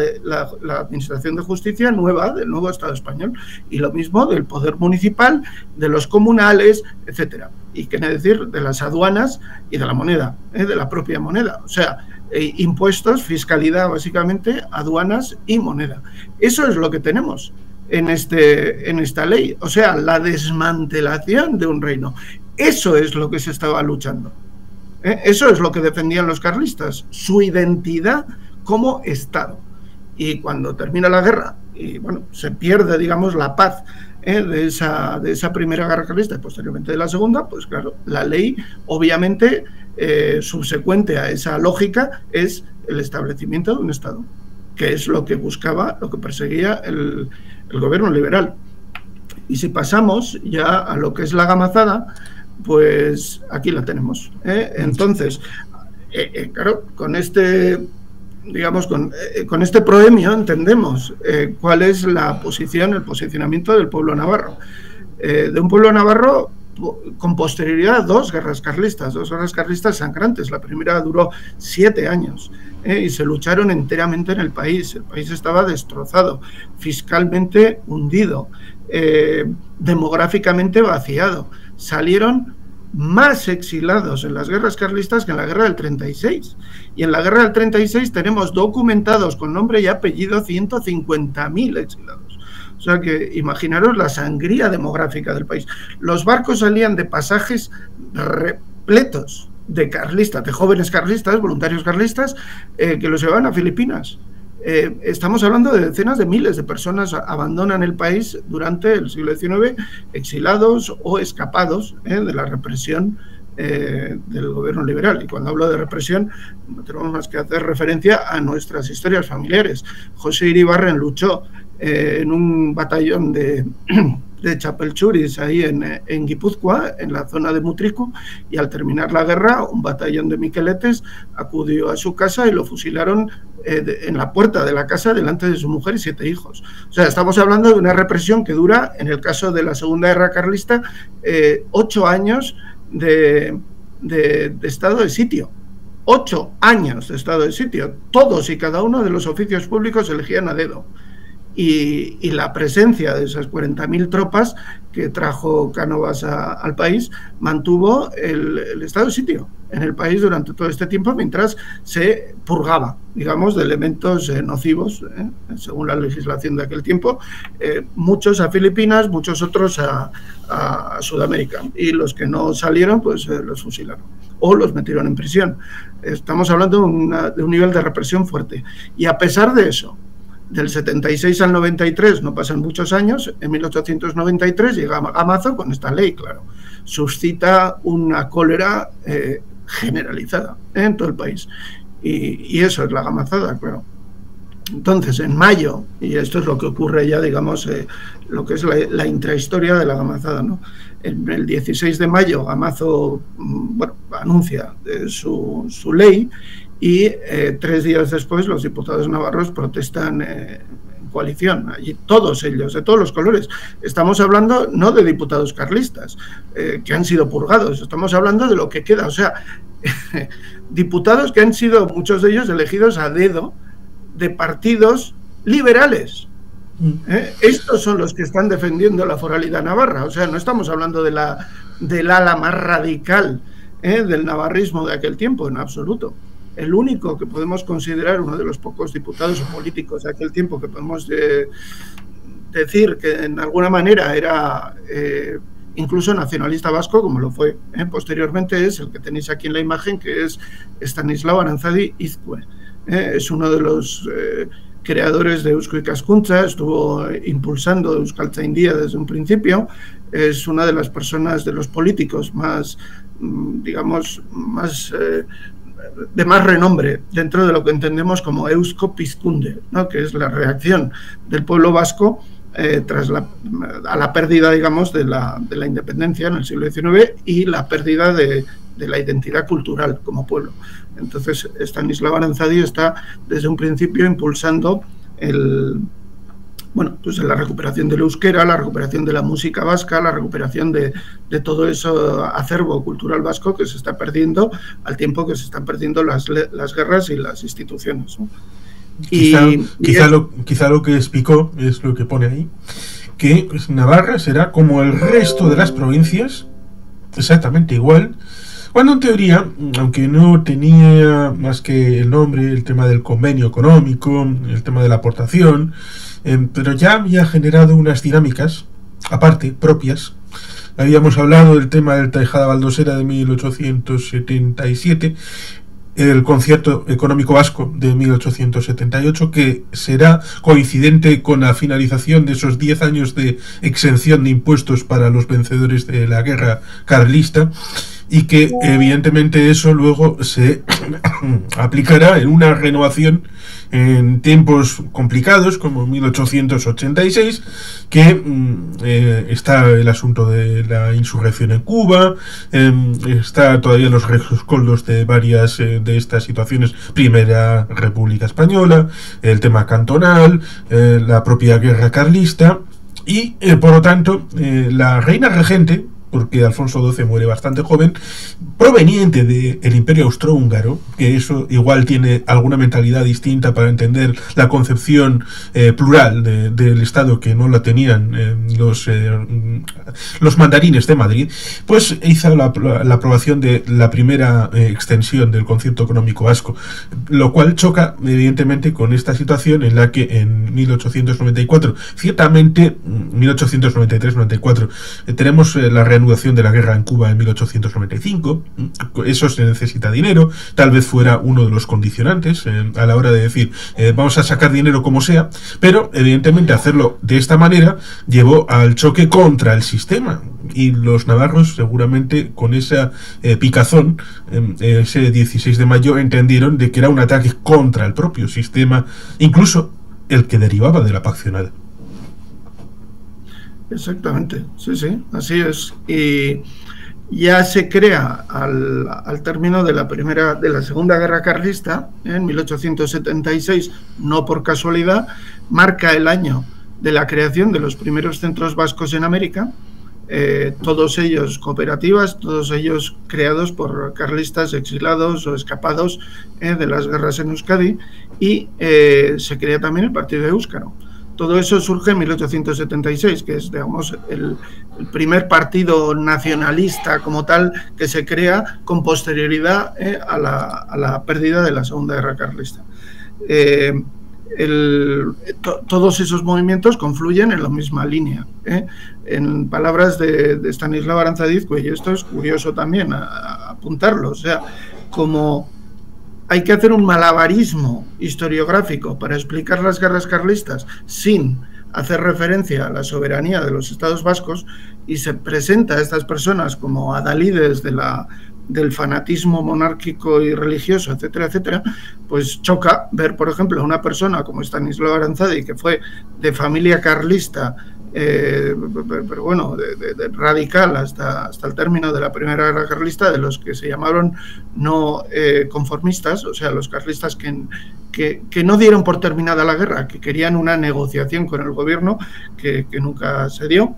Administración de Justicia nueva del nuevo Estado español. Y lo mismo del poder municipal, de los comunales, etcétera. Y qué decir de las aduanas y de la moneda, de la propia moneda. O sea, impuestos, fiscalidad, básicamente, aduanas y moneda. Eso es lo que tenemos en esta ley, o sea, la desmantelación de un reino. Eso es lo que se estaba luchando. Eso es lo que defendían los carlistas, su identidad como Estado. Y cuando termina la guerra, y bueno, se pierde, digamos, la paz de esa primera guerra carlista y posteriormente de la segunda, pues claro, la ley, obviamente, subsecuente a esa lógica, es el establecimiento de un Estado, que es lo que buscaba, lo que perseguía el gobierno liberal. Y si pasamos ya a lo que es la gamazada, pues aquí la tenemos. Entonces, claro, con este, digamos, con este proemio entendemos cuál es la posición, el posicionamiento del pueblo navarro. De un pueblo navarro con posterioridad a 2 guerras carlistas sangrantes. La primera duró 7 años y se lucharon enteramente en el país. El país estaba destrozado, fiscalmente hundido, demográficamente vaciado. Salieron más exilados en las guerras carlistas que en la guerra del 36. Y en la guerra del 36 tenemos documentados con nombre y apellido 150.000 exilados. O sea que imaginaros la sangría demográfica del país. Los barcos salían de pasajes repletos de carlistas, de jóvenes carlistas, voluntarios carlistas, que los llevaban a Filipinas. Estamos hablando de decenas de miles de personas abandonan el país durante el siglo XIX, exilados o escapados de la represión del gobierno liberal. Y cuando hablo de represión, no tenemos más que hacer referencia a nuestras historias familiares. José Iribarren luchó en un batallón de Chapelchuris, ahí en Guipúzcoa, en la zona de Mutriku, y al terminar la guerra, un batallón de miqueletes acudió a su casa y lo fusilaron en la puerta de la casa delante de su mujer y 7 hijos. O sea, estamos hablando de una represión que dura, en el caso de la Segunda Guerra Carlista, 8 años de estado de sitio. 8 años de estado de sitio. Todos y cada uno de los oficios públicos se elegían a dedo. y la presencia de esas 40.000 tropas que trajo Cánovas al país mantuvo el estado de sitio en el país durante todo este tiempo, mientras se purgaba, digamos, de elementos nocivos, según la legislación de aquel tiempo, muchos a Filipinas, muchos otros a Sudamérica, y los que no salieron, pues los fusilaron o los metieron en prisión. Estamos hablando de un nivel de represión fuerte, y a pesar de eso, del 76 al 93 no pasan muchos años. En 1893 llega Amazo con esta ley, claro, suscita una cólera generalizada en todo el país, y eso es la gamazada, claro. Entonces, en mayo, y esto es lo que ocurre ya, digamos, lo que es la intrahistoria de la gamazada, ¿no? En el 16 de mayo Amazo, bueno, anuncia su ley, y 3 días después los diputados navarros protestan en coalición, allí todos ellos, de todos los colores. Estamos hablando no de diputados carlistas que han sido purgados, estamos hablando de lo que queda, o sea, diputados que han sido, muchos de ellos, elegidos a dedo de partidos liberales. Estos son los que están defendiendo la foralidad navarra, o sea, no estamos hablando del ala más radical del navarrismo de aquel tiempo, en absoluto. El único que podemos considerar, uno de los pocos diputados o políticos de aquel tiempo que podemos decir que en alguna manera era incluso nacionalista vasco, como lo fue posteriormente, es el que tenéis aquí en la imagen, que es Estanislao Aranzadi Izcue. Es uno de los creadores de Eusko Ikaskuntza, estuvo impulsando Euskaltzaindia desde un principio, es una de las personas, de los políticos más, digamos, más de más renombre dentro de lo que entendemos como Eusko Pizkunde, ¿no? Que es la reacción del pueblo vasco tras a la pérdida, digamos, de la independencia en el siglo XIX y la pérdida de la identidad cultural como pueblo. Entonces, Estanislao Aranzadi está desde un principio impulsando pues la recuperación del euskera, la recuperación de la música vasca, la recuperación de todo eso acervo cultural vasco que se está perdiendo al tiempo que se están perdiendo las guerras y las instituciones, ¿no? Quizá lo que explicó es lo que pone ahí, que Navarra será como el resto de las provincias, exactamente igual, cuando en teoría, aunque no tenía más que el nombre, el tema del convenio económico, el tema de la aportación, pero ya había generado unas dinámicas, aparte, propias. Habíamos hablado del tema del Taijada Baldosera de 1877, el Concierto Económico Vasco de 1878, que será coincidente con la finalización de esos 10 años de exención de impuestos para los vencedores de la guerra carlista, y que evidentemente eso luego se aplicará en una renovación en tiempos complicados como 1886, que está el asunto de la insurrección en Cuba, está todavía los rescoldos de varias de estas situaciones, Primera República Española, el tema cantonal, la propia guerra carlista, y por lo tanto la reina regente, porque Alfonso XII muere bastante joven, proveniente del Imperio Austrohúngaro, que eso igual tiene alguna mentalidad distinta para entender la concepción plural del Estado, que no la tenían los mandarines de Madrid, pues hizo la aprobación de la primera extensión del Concierto Económico Vasco, lo cual choca evidentemente con esta situación en la que en 1894, ciertamente 1893-94, tenemos la reanudación de la guerra en Cuba en 1895. Eso se necesita dinero, tal vez fuera uno de los condicionantes a la hora de decir vamos a sacar dinero como sea, pero evidentemente hacerlo de esta manera llevó al choque contra el sistema, y los navarros seguramente con esa picazón ese 16 de mayo entendieron de que era un ataque contra el propio sistema, incluso el que derivaba de la paccionada. Exactamente, sí, así es. Y ya se crea al término de la Segunda Guerra Carlista, en 1876, no por casualidad, marca el año de la creación de los primeros centros vascos en América, todos ellos cooperativas, todos ellos creados por carlistas exilados o escapados de las guerras en Euskadi, y se crea también el Partido Éuskaro. Todo eso surge en 1876, que es, digamos, el primer partido nacionalista como tal que se crea con posterioridad a la pérdida de la Segunda Guerra Carlista. Todos esos movimientos confluyen en la misma línea. En palabras de Stanislao Aranzadizcue, y esto es curioso también apuntarlo, o sea, como hay que hacer un malabarismo historiográfico para explicar las guerras carlistas sin hacer referencia a la soberanía de los estados vascos, y se presenta a estas personas como adalides del fanatismo monárquico y religioso, etcétera, etcétera, pues choca ver, por ejemplo, a una persona como Stanislao Aranzadi, que fue de familia carlista, pero bueno, de radical hasta el término de la Primera Guerra Carlista, de los que se llamaron no conformistas, o sea, los carlistas que no dieron por terminada la guerra, que querían una negociación con el gobierno que nunca se dio,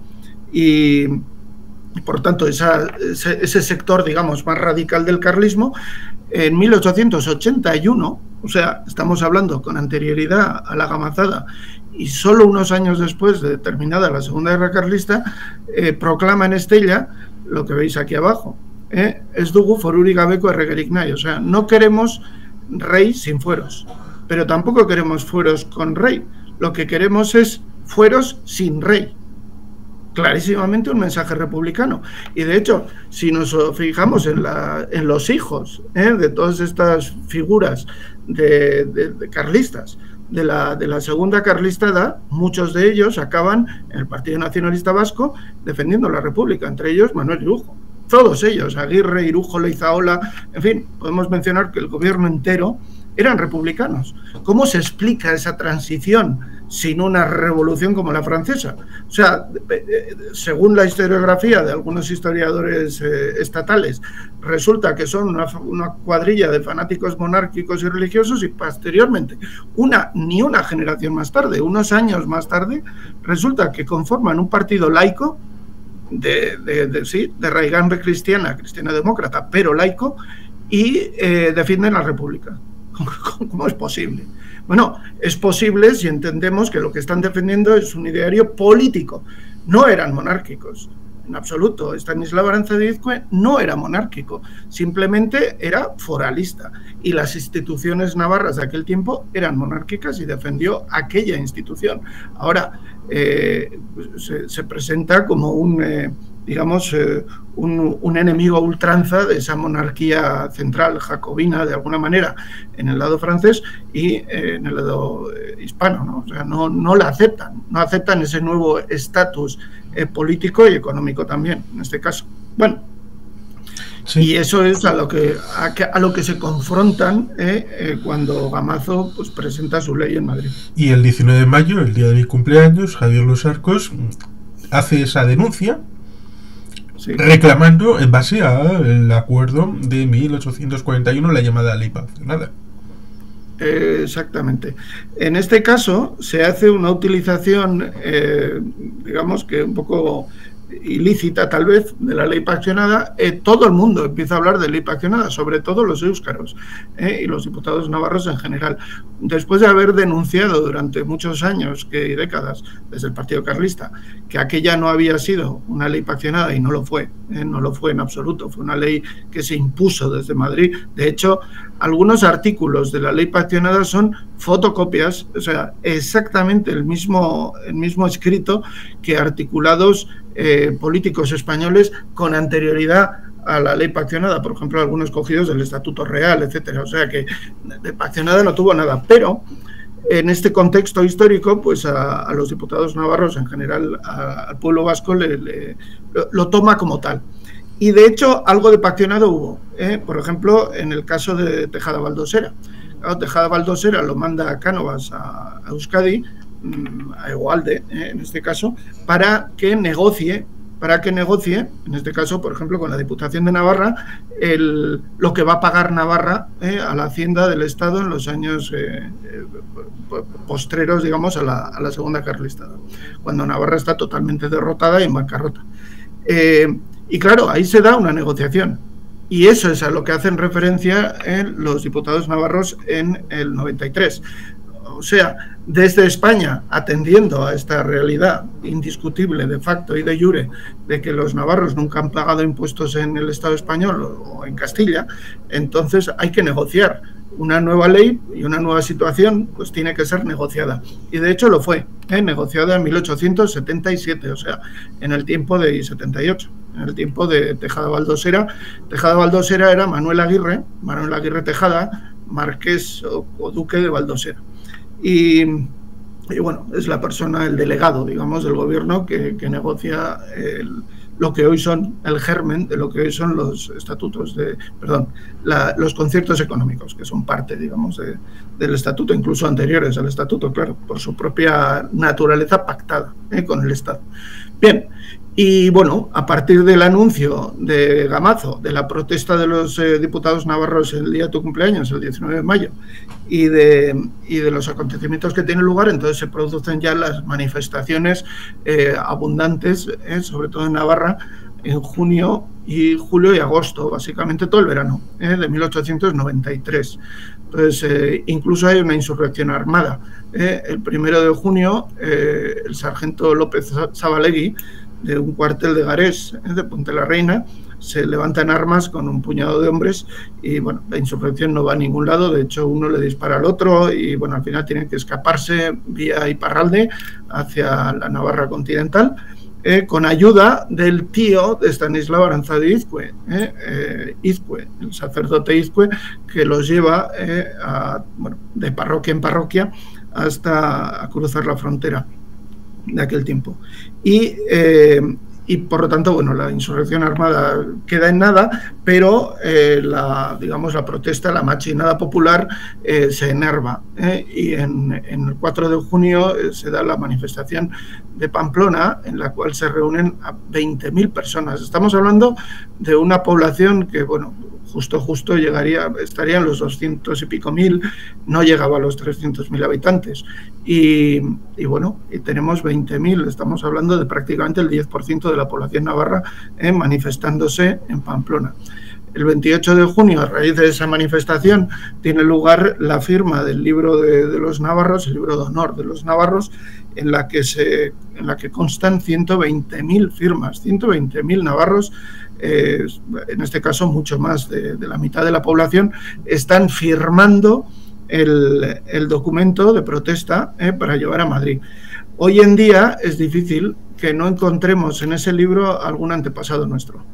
y por tanto ese sector, digamos, más radical del carlismo, en 1881, o sea, estamos hablando con anterioridad a la gamazada, y solo unos años después de terminada la Segunda Guerra Carlista, proclama en Estella lo que veis aquí abajo, ez dugu forurik gabeko erregerik nahi, o sea, no queremos rey sin fueros, pero tampoco queremos fueros con rey, lo que queremos es fueros sin rey. Clarísimamente un mensaje republicano. Y de hecho, si nos fijamos en los hijos de todas estas figuras de carlistas, de la segunda carlistada, muchos de ellos acaban en el Partido Nacionalista Vasco defendiendo la República, entre ellos Manuel Irujo. Todos ellos, Aguirre, Irujo, Leizaola, en fin, podemos mencionar que el gobierno entero eran republicanos. ¿Cómo se explica esa transición sin una revolución como la francesa? O sea, según la historiografía de algunos historiadores estatales, resulta que son una cuadrilla de fanáticos monárquicos y religiosos, y posteriormente, ni una generación más tarde, unos años más tarde, resulta que conforman un partido laico de raigambre cristiana demócrata, pero laico, y defienden la República. ¿Cómo es posible? Bueno, es posible si entendemos que lo que están defendiendo es un ideario político. No eran monárquicos, en absoluto. Stanislao Aranzadizcue no era monárquico, simplemente era foralista. Y las instituciones navarras de aquel tiempo eran monárquicas y defendió aquella institución. Ahora, se presenta como un enemigo a ultranza de esa monarquía central jacobina, de alguna manera, en el lado francés y en el lado hispano, ¿no? O sea, no la aceptan, no aceptan ese nuevo estatus político y económico también, en este caso. Bueno, sí. Y eso es a lo que se confrontan cuando Gamazo pues presenta su ley en Madrid. Y el 19 de mayo, el día de mi cumpleaños, Javier Los Arcos hace esa denuncia, sí, reclamando en base al acuerdo de 1841, la llamada ley paccionada. Exactamente. En este caso se hace una utilización, digamos que un poco ilícita tal vez, de la ley paccionada. Todo el mundo empieza a hablar de ley paccionada, sobre todo los éuskaros y los diputados navarros en general, después de haber denunciado durante muchos años y décadas desde el Partido Carlista que aquella no había sido una ley paccionada, y no lo fue en absoluto, fue una ley que se impuso desde Madrid. De hecho, algunos artículos de la ley paccionada son fotocopias, o sea, exactamente el mismo escrito que articulados políticos españoles con anterioridad a la ley paccionada, por ejemplo, algunos cogidos del Estatuto Real, etcétera. O sea que de paccionada no tuvo nada, pero en este contexto histórico, pues a los diputados navarros, en general al pueblo vasco, lo toma como tal. Y de hecho, algo de paccionado hubo, por ejemplo, en el caso de Tejada Baldosera. Claro, Tejada Baldosera lo manda a Cánovas, a Euskadi, a Egualde, en este caso, para que negocie, en este caso, por ejemplo, con la Diputación de Navarra, lo que va a pagar Navarra a la Hacienda del Estado en los años postreros, digamos, a la Segunda Carlistada, cuando Navarra está totalmente derrotada y en bancarrota. Y claro, ahí se da una negociación. Y eso es a lo que hacen referencia los diputados navarros en el 93. o sea, desde España, atendiendo a esta realidad indiscutible de facto y de jure de que los navarros nunca han pagado impuestos en el Estado español o en Castilla, entonces hay que negociar. Una nueva ley y una nueva situación pues tiene que ser negociada. Y de hecho lo fue, negociada en 1877, o sea, en el tiempo de 78, en el tiempo de Tejada Valdosera. Tejada Valdosera era Manuel Aguirre Tejada, marqués o duque de Valdosera. Y bueno, es la persona, el delegado, digamos, del gobierno que negocia lo que hoy son el germen de lo que hoy son los estatutos los conciertos económicos, que son parte, digamos, del estatuto, incluso anteriores al estatuto, claro, por su propia naturaleza pactada con el Estado. Bien, y bueno, a partir del anuncio de Gamazo, de la protesta de los diputados navarros el día de tu cumpleaños, el 19 de mayo, y de los acontecimientos que tienen lugar, entonces se producen ya las manifestaciones abundantes, sobre todo en Navarra, en junio y julio y agosto, básicamente todo el verano de 1893. Entonces, incluso hay una insurrección armada. El 1 de junio, el sargento López Zabalegui, de un cuartel de Garés, de Ponte la Reina, se levantan armas con un puñado de hombres y bueno, la insurrección no va a ningún lado. De hecho, uno le dispara al otro y bueno, al final tienen que escaparse vía Iparralde hacia la Navarra continental, con ayuda del tío de Estanislao Aranzadi Izcue, el sacerdote Izcue, que los lleva de parroquia en parroquia hasta a cruzar la frontera de aquel tiempo. Y por lo tanto, bueno, la insurrección armada queda en nada, pero la protesta, la machinada popular se enerva, y en el 4 de junio se da la manifestación de Pamplona, en la cual se reúnen a 20.000 personas. Estamos hablando de una población que, bueno, justo estaría en los 200 y pico mil, no llegaba a los 300.000 habitantes. Y bueno, y tenemos 20.000, estamos hablando de prácticamente el 10% de la población navarra manifestándose en Pamplona. El 28 de junio, a raíz de esa manifestación, tiene lugar la firma del libro de los navarros, el libro de honor de los navarros, en la que constan 120.000 firmas, 120.000 navarros. En este caso mucho más de la mitad de la población, están firmando el documento de protesta para llevar a Madrid. Hoy en día es difícil que no encontremos en ese libro algún antepasado nuestro.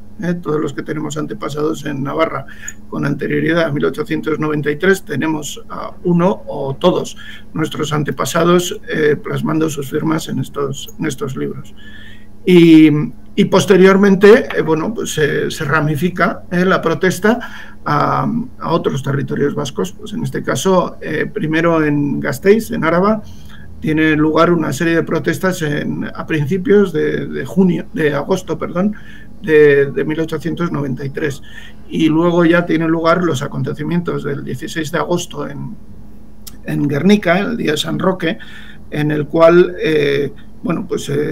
Todos los que tenemos antepasados en Navarra con anterioridad a 1893 tenemos a uno o todos nuestros antepasados plasmando sus firmas en estos libros. Y posteriormente, pues se ramifica la protesta a otros territorios vascos. Pues en este caso, primero en Gasteiz, en Áraba, tiene lugar una serie de protestas a principios de agosto de 1893. Y luego ya tienen lugar los acontecimientos del 16 de agosto en Guernica, el día de San Roque, en el cual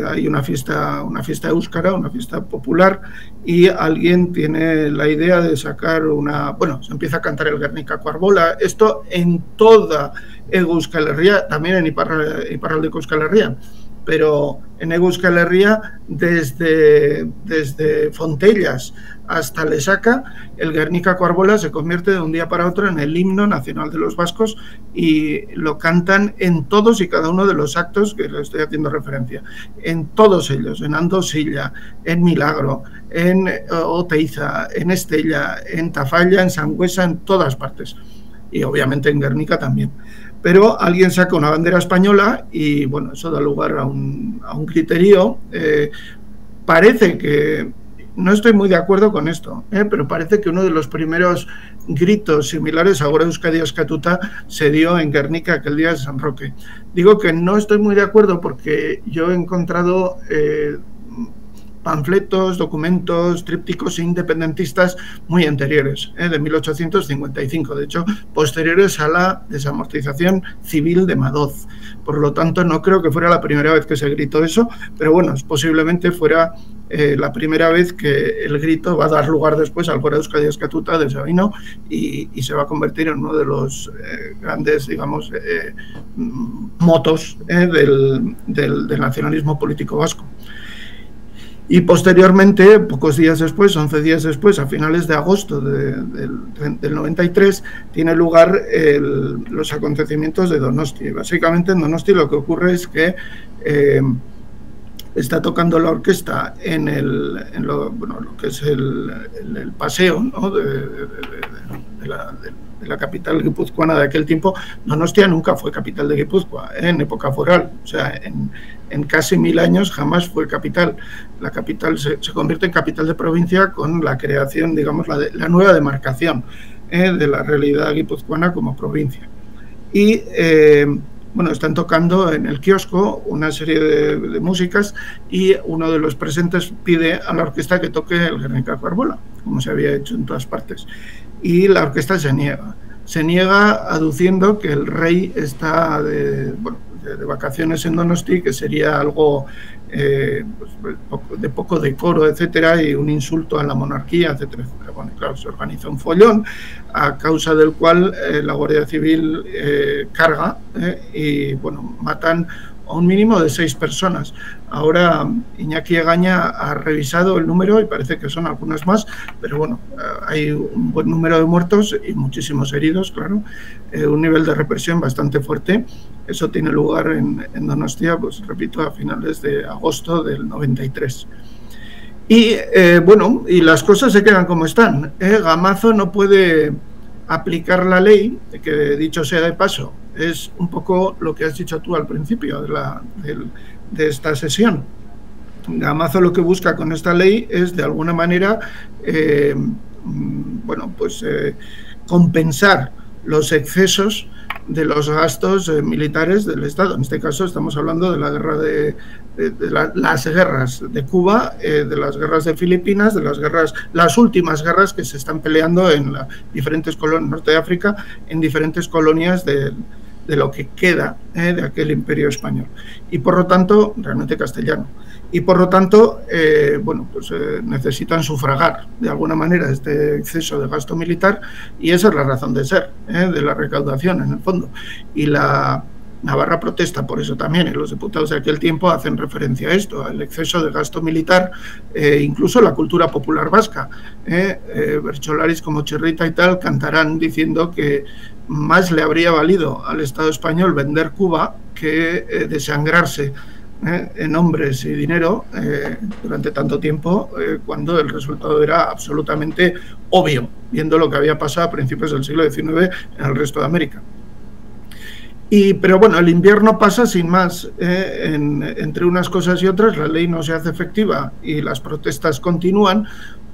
hay una fiesta éuskara, una fiesta popular, y alguien tiene la idea de sacar se empieza a cantar el Guernica Cuarbola. Esto en toda Euskal Herria, también en Iparraldeko Euskal Herria, pero en Euskal Herria, desde Fontellas hasta Lesaca, el Guernica Cuarbola se convierte de un día para otro en el himno nacional de los vascos y lo cantan en todos y cada uno de los actos que le estoy haciendo referencia. En todos ellos, en Andosilla, en Milagro, en Oteiza, en Estella, en Tafalla, en Sangüesa, en todas partes. Y obviamente en Guernica también. Pero alguien saca una bandera española y bueno, eso da lugar a un griterío. Parece que, no estoy muy de acuerdo con esto, pero parece que uno de los primeros gritos similares a Gora Euskadi Askatuta se dio en Guernica aquel día de San Roque. Digo que no estoy muy de acuerdo porque yo he encontrado panfletos, documentos, trípticos independentistas muy anteriores, de 1855, de hecho, posteriores a la desamortización civil de Madoz. Por lo tanto, no creo que fuera la primera vez que se gritó eso, pero bueno, posiblemente fuera la primera vez que el grito va a dar lugar después al Gora Euskadi Eskatuta de Sabino y se va a convertir en uno de los grandes, digamos, motos del nacionalismo político vasco. Y posteriormente, pocos días después, 11 días después, a finales de agosto del 93, tiene lugar los acontecimientos de Donosti. Básicamente en Donosti lo que ocurre es que está tocando la orquesta en lo que es el paseo, ¿no?, de la capital guipuzcoana de aquel tiempo. Donostia nunca fue capital de Guipúzcoa en época foral, o sea, en casi 1000 años jamás fue capital. La capital se convierte en capital de provincia con la creación, digamos, la nueva demarcación de la realidad guipuzcoana como provincia. Y bueno, están tocando en el kiosco una serie de músicas y uno de los presentes pide a la orquesta que toque el Guernica Carbola, como se había hecho en todas partes. Y la orquesta se niega aduciendo que el rey está de vacaciones en Donosti, que sería algo de poco decoro, etcétera, y un insulto a la monarquía, etcétera, etcétera. Bueno, claro, se organiza un follón a causa del cual la Guardia Civil carga y, bueno, matan a un mínimo de 6 personas. Ahora Iñaki Egaña ha revisado el número y parece que son algunas más, pero bueno, hay un buen número de muertos y muchísimos heridos, claro, un nivel de represión bastante fuerte. Eso tiene lugar en Donostia, pues repito, a finales de agosto del 93. Y bueno, y las cosas se quedan como están. Gamazo no puede aplicar la ley, que dicho sea de paso, es un poco lo que has dicho tú al principio de esta sesión. Gamazo lo que busca con esta ley es, de alguna manera, bueno, pues compensar los excesos de los gastos militares del Estado. En este caso estamos hablando de la guerra las guerras de Cuba, de las guerras de Filipinas, de las últimas guerras que se están peleando en diferentes colonias norte de África, en diferentes colonias de lo que queda de aquel imperio español. Y por lo tanto, realmente castellano. Y por lo tanto, bueno, pues necesitan sufragar de alguna manera este exceso de gasto militar, y esa es la razón de ser de la recaudación en el fondo. Y la Navarra protesta por eso también, y los diputados de aquel tiempo hacen referencia a esto, al exceso de gasto militar, incluso la cultura popular vasca. Bercholaris como Chirrita y tal cantarán diciendo que más le habría valido al Estado español vender Cuba que desangrarse en hombres y dinero durante tanto tiempo, cuando el resultado era absolutamente obvio, viendo lo que había pasado a principios del siglo XIX en el resto de América. Pero bueno, el invierno pasa sin más, entre unas cosas y otras. La ley no se hace efectiva y las protestas continúan,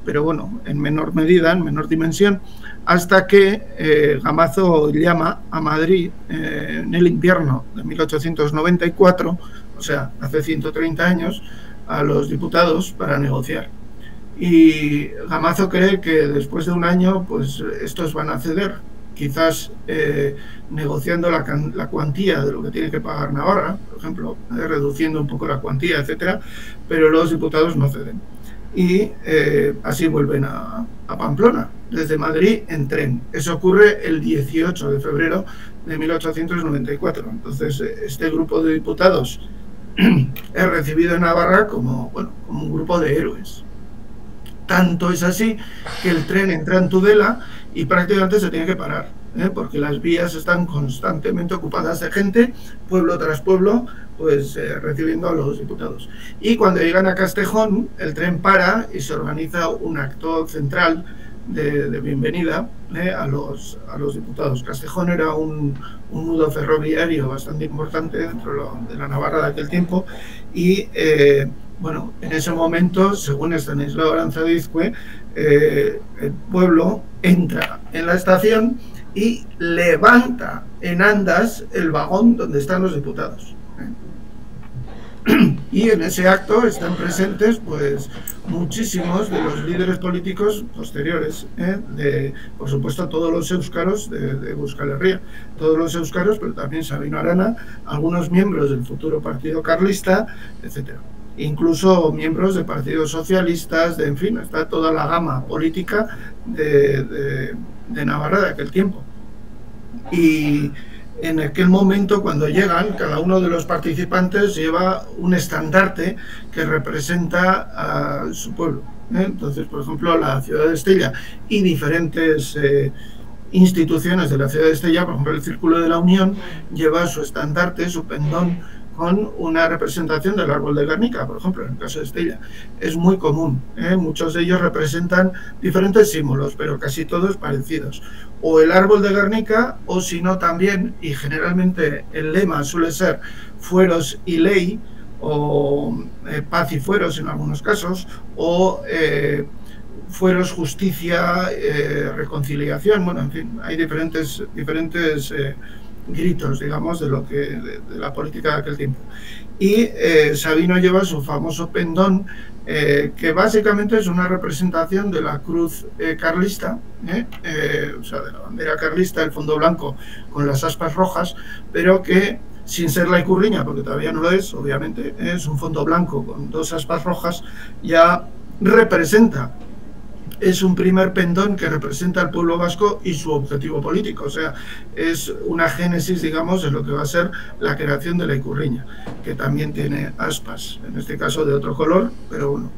pero bueno, en menor medida, en menor dimensión, hasta que Gamazo llama a Madrid en el invierno de 1894, o sea, hace 130 años, a los diputados para negociar. Y Gamazo cree que después de un año, pues estos van a ceder, quizás negociando la cuantía de lo que tiene que pagar Navarra, por ejemplo, reduciendo un poco la cuantía, etcétera, pero los diputados no ceden. Y así vuelven a Pamplona, desde Madrid en tren. Eso ocurre el 18 de febrero de 1894. Entonces, este grupo de diputados es recibido en Navarra como, bueno, como un grupo de héroes. Tanto es así que el tren entra en Tudela y prácticamente se tiene que parar, porque las vías están constantemente ocupadas de gente, pueblo tras pueblo, pues recibiendo a los diputados. Y cuando llegan a Castejón, el tren para y se organiza un acto central de bienvenida a los diputados. Castejón era un nudo ferroviario bastante importante dentro de la Navarra de aquel tiempo, y bueno, en ese momento, según Estanislao Aranzadizcue, el pueblo entra en la estación y levanta en andas el vagón donde están los diputados. Y en ese acto están presentes, pues, muchísimos de los líderes políticos posteriores, por supuesto, todos los éuskaros de Euskal Herria, todos los éuskaros, pero también Sabino Arana, algunos miembros del futuro partido carlista, etcétera. incluso miembros de partidos socialistas, en fin, está toda la gama política de Navarra de aquel tiempo. Y en aquel momento, cuando llegan, cada uno de los participantes lleva un estandarte que representa a su pueblo. Entonces, por ejemplo, la ciudad de Estella y diferentes instituciones de la ciudad de Estella, por ejemplo, el Círculo de la Unión, lleva su estandarte, su pendón, con una representación del árbol de Guernica, por ejemplo, en el caso de Estella. Es muy común, muchos de ellos representan diferentes símbolos, pero casi todos parecidos. O el árbol de Guernica, o si no también, y generalmente el lema suele ser fueros y ley, o paz y fueros en algunos casos, o fueros, justicia, reconciliación. Bueno, en fin, hay diferentes gritos, digamos, de la política de aquel tiempo. Y Sabino lleva su famoso pendón, que básicamente es una representación de la cruz carlista, o sea, de la bandera carlista, el fondo blanco con las aspas rojas, pero que, sin ser la Icurriña, porque todavía no lo es, obviamente, es un fondo blanco con dos aspas rojas, ya representa, es un primer pendón que representa al pueblo vasco y su objetivo político. O sea, es una génesis, digamos, de lo que va a ser la creación de la Icurriña, que también tiene aspas, en este caso de otro color, pero bueno,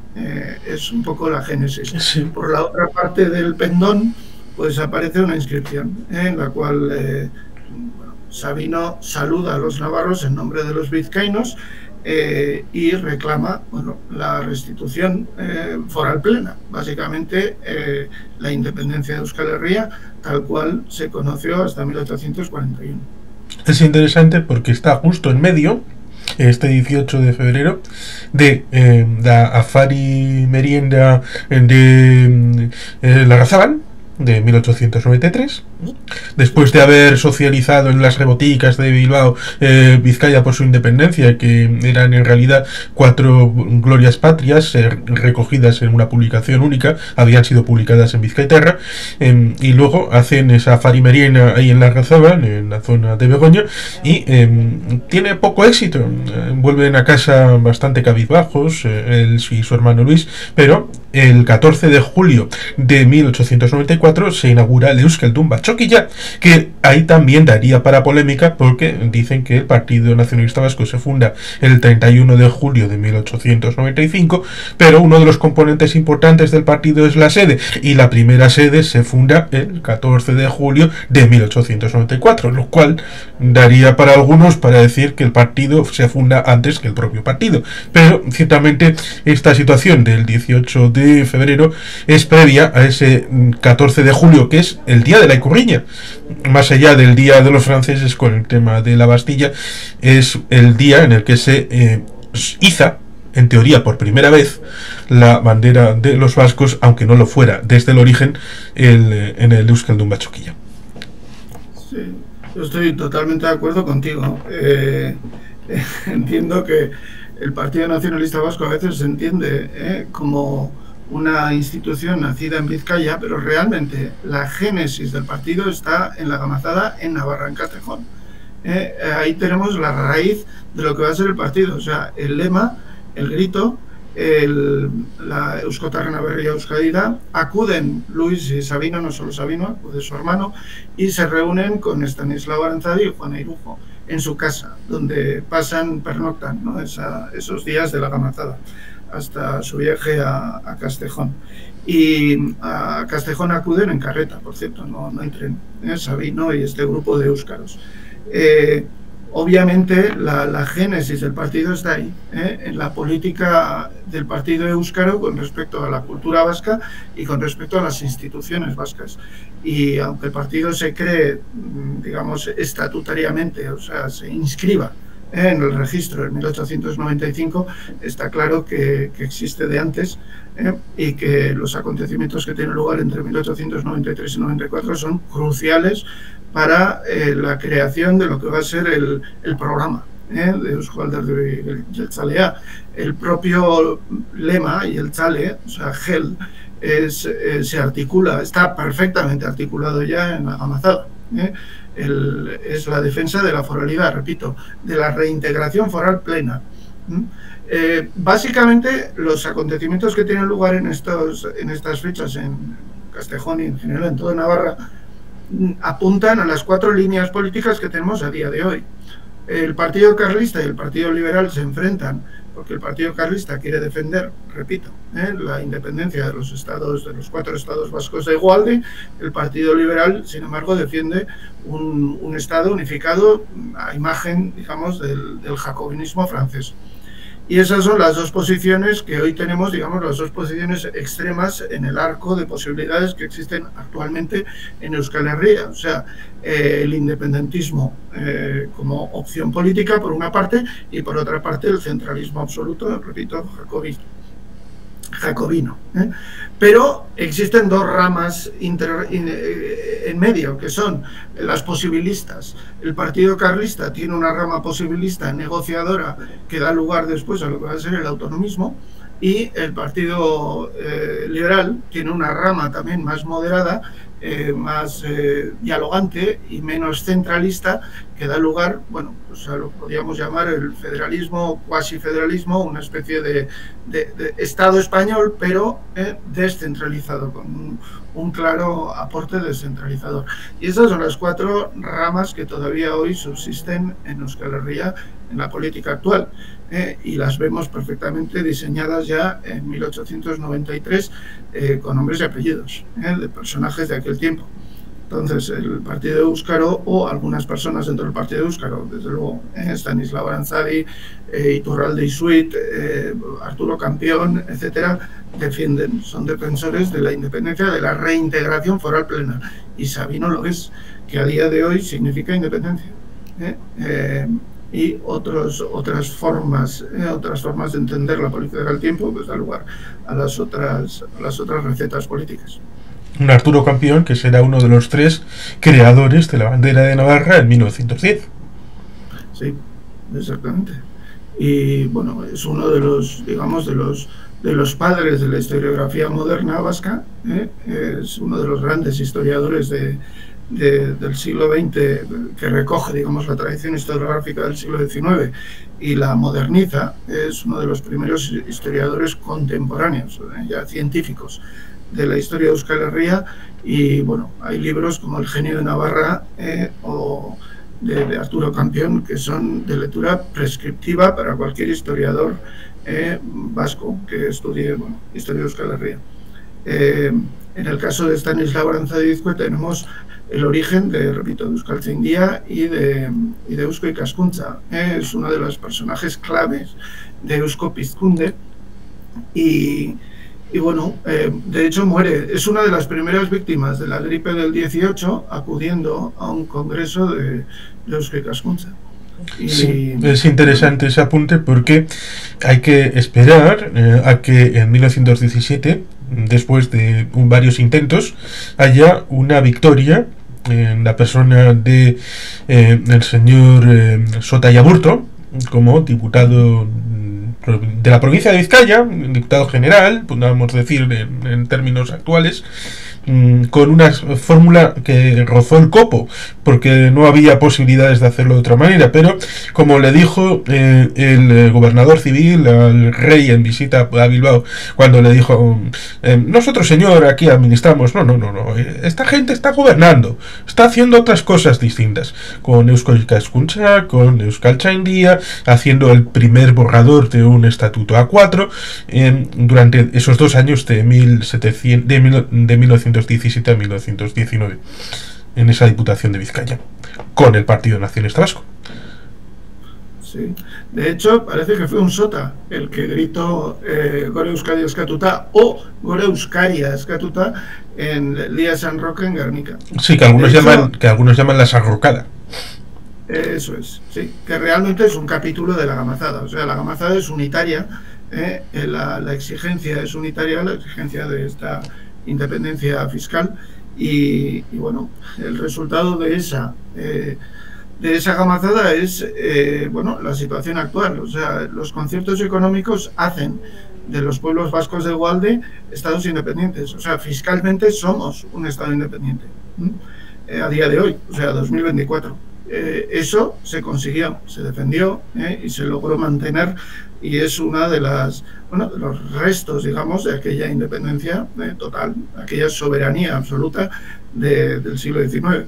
es un poco la génesis. Sí. Por la otra parte del pendón, pues aparece una inscripción, en la cual Sabino saluda a los navarros en nombre de los vizcaínos, y reclama, bueno, la restitución foral plena, básicamente la independencia de Euskal Herria tal cual se conoció hasta 1841. Es interesante porque está justo en medio, este 18 de febrero, de la afari merienda de Larrazábal, de 1893, después de haber socializado en las reboticas de Bilbao Vizcaya por su independencia, que eran en realidad 4 glorias patrias recogidas en una publicación única, habían sido publicadas en Vizcaitarra, y luego hacen esa farimeriena ahí en Larrazábal, en la zona de Begoña, y tiene poco éxito. Vuelven a casa bastante cabizbajos, él y su hermano Luis, pero el 14 de julio de 1894 se inaugura el Euskaldun Bachoquilla, que ahí también daría para polémica, porque dicen que el Partido Nacionalista Vasco se funda el 31 de julio de 1895, pero uno de los componentes importantes del partido es la sede, y la primera sede se funda el 14 de julio de 1894, lo cual daría para algunos para decir que el partido se funda antes que el propio partido. Pero ciertamente esta situación del 18 de febrero es previa a ese 14 de julio, que es el día de la Icurriña. Más allá del día de los franceses con el tema de la Bastilla, es el día en el que se iza, en teoría por primera vez, la bandera de los vascos, aunque no lo fuera desde el origen, en el Euskaldun Bachoquilla. Sí, yo estoy totalmente de acuerdo contigo. Entiendo que el Partido Nacionalista Vasco a veces se entiende como una institución nacida en Vizcaya, pero realmente la génesis del partido está en la Gamazada, en Navarra, en Castejón. Ahí tenemos la raíz de lo que va a ser el partido, o sea, el lema, el grito, la Euskotarren Aberria Euskadira. Acuden Luis y Sabino, no solo Sabino, acude su hermano, y se reúnen con Estanislao Aranzadi y Juan Irujo en su casa, donde pernoctan, ¿no? esos días de la Gamazada, hasta su viaje a Castejón. Y a Castejón acuden en carreta, por cierto, no en tren, Sabino y este grupo de éuskaros. Obviamente la génesis del partido está ahí, en la política del partido éuskaro con respecto a la cultura vasca y con respecto a las instituciones vascas. Y aunque el partido se cree, digamos, estatutariamente, o sea, se inscriba en el registro en 1895, está claro que existe de antes, y que los acontecimientos que tienen lugar entre 1893 y 94 son cruciales para la creación de lo que va a ser el programa de Eusko Alderdi Jeltzalea. El propio lema y el chale, o sea, GEL, se articula, está perfectamente articulado ya en la Gamazada. Es la defensa de la foralidad, repito, de la reintegración foral plena. Básicamente, los acontecimientos que tienen lugar en estas fechas en Castejón y en general en toda Navarra apuntan a las 4 líneas políticas que tenemos a día de hoy. El Partido Carlista y el Partido Liberal se enfrentan porque el Partido Carlista quiere defender, repito, la independencia de los estados, de los 4 estados vascos de Egualde. El Partido Liberal, sin embargo, defiende un estado unificado a imagen, digamos, del jacobinismo francés. Y esas son las 2 posiciones que hoy tenemos, digamos, las 2 posiciones extremas en el arco de posibilidades que existen actualmente en Euskal Herria. O sea, el independentismo como opción política, por una parte, y por otra parte el centralismo absoluto, repito, jacobino. Pero existen 2 ramas en medio, que son las posibilistas. El Partido Carlista tiene una rama posibilista negociadora que da lugar después a lo que va a ser el autonomismo, y el Partido Liberal tiene una rama también más moderada, más dialogante y menos centralista, que da lugar, bueno, pues a lo que podríamos llamar el federalismo, cuasi federalismo, una especie de Estado español, pero descentralizado, con un claro aporte descentralizador. Y esas son las 4 ramas que todavía hoy subsisten en Euskal Herria en la política actual, y las vemos perfectamente diseñadas ya en 1893 con nombres y apellidos de personajes de aquel tiempo. Entonces, el partido de Euskaro, o algunas personas dentro del partido de Euskaro, desde luego Stanislao Aranzadi, Iturralde Isuit, Arturo Campión, etcétera, son defensores de la independencia, de la reintegración foral plena. Y Sabino lo es, que a día de hoy significa independencia. Y otras formas de entender la política del tiempo, pues da lugar a las otras recetas políticas. Un Arturo Campión que será uno de los 3 creadores de la bandera de Navarra en 1910. Sí, exactamente. Y bueno, es uno de los, digamos, de los padres de la historiografía moderna vasca, es uno de los grandes historiadores del siglo XX, que recoge, digamos, la tradición historiográfica del siglo XIX y la moderniza. Es uno de los primeros historiadores contemporáneos, ya científicos, de la historia de Euskal Herria. Y bueno, hay libros como El genio de Navarra o de Arturo Campión, que son de lectura prescriptiva para cualquier historiador vasco que estudie, bueno, historia de Euskal Herria. En el caso de Stanislao Aranzadi tenemos el origen repito, de Euskaltzaindia y de Eusko Ikaskuntza. Es uno de los personajes claves de Eusko Pizkunde, y bueno, de hecho muere, es una de las primeras víctimas de la gripe del 18, acudiendo a un congreso de Eusko Ikaskuntza. Sí, es interesante ese apunte, porque hay que esperar a que en 1917, después de varios intentos, haya una victoria en la persona de el señor Sota Yaburto, como diputado de la provincia de Vizcaya, diputado general, podríamos decir en términos actuales, con una fórmula que rozó el copo, porque no había posibilidades de hacerlo de otra manera. Pero como le dijo el gobernador civil al rey en visita a Bilbao, cuando le dijo, nosotros, señor, aquí administramos, no, esta gente está gobernando, está haciendo otras cosas distintas, con Eusko Ikaskuntza, con Euskaltzaindia, haciendo el primer borrador de un estatuto A4 durante esos 2 años de 1917 a 1919, en esa Diputación de Vizcaya, con el Partido Nacionalista Vasco. Sí. De hecho, parece que fue un Sota el que gritó Gore Euskadi Eskatuta o Gore Euskaria Eskatuta en el día de San Roque en Guernica. Sí, que algunos llaman la Sarrocada. Eso es, sí, que realmente es un capítulo de la gamazada. O sea, la gamazada es unitaria, la exigencia es unitaria, la exigencia de esta independencia fiscal, y bueno, el resultado de esa gamazada es bueno, la situación actual. O sea, los conciertos económicos hacen de los pueblos vascos de Egualde estados independientes. O sea, fiscalmente somos un estado independiente a día de hoy, o sea, 2024. Eso se consiguió, se defendió y se logró mantener, y es una de las, bueno, de los restos, digamos, de aquella independencia total, aquella soberanía absoluta del siglo XIX.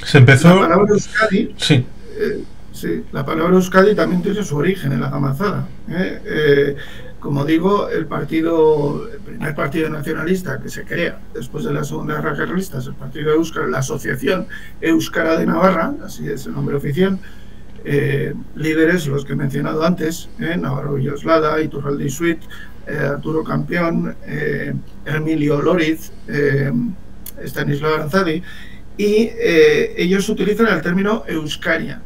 Se empezó... La palabra Euskadi, sí. Sí, la palabra Euskadi también tiene su origen en la gamarza. Como digo, el primer partido nacionalista que se crea después de la Segunda Guerra Carlista es el Partido Euskara, la Asociación Euskara de Navarra, así es el nombre oficial. Líderes los que he mencionado antes, Navarro Villoslada, Iturralde Isuit, Arturo Campión, Emilio Loriz, Estanislao Aranzadi, y ellos utilizan el término Euskaria.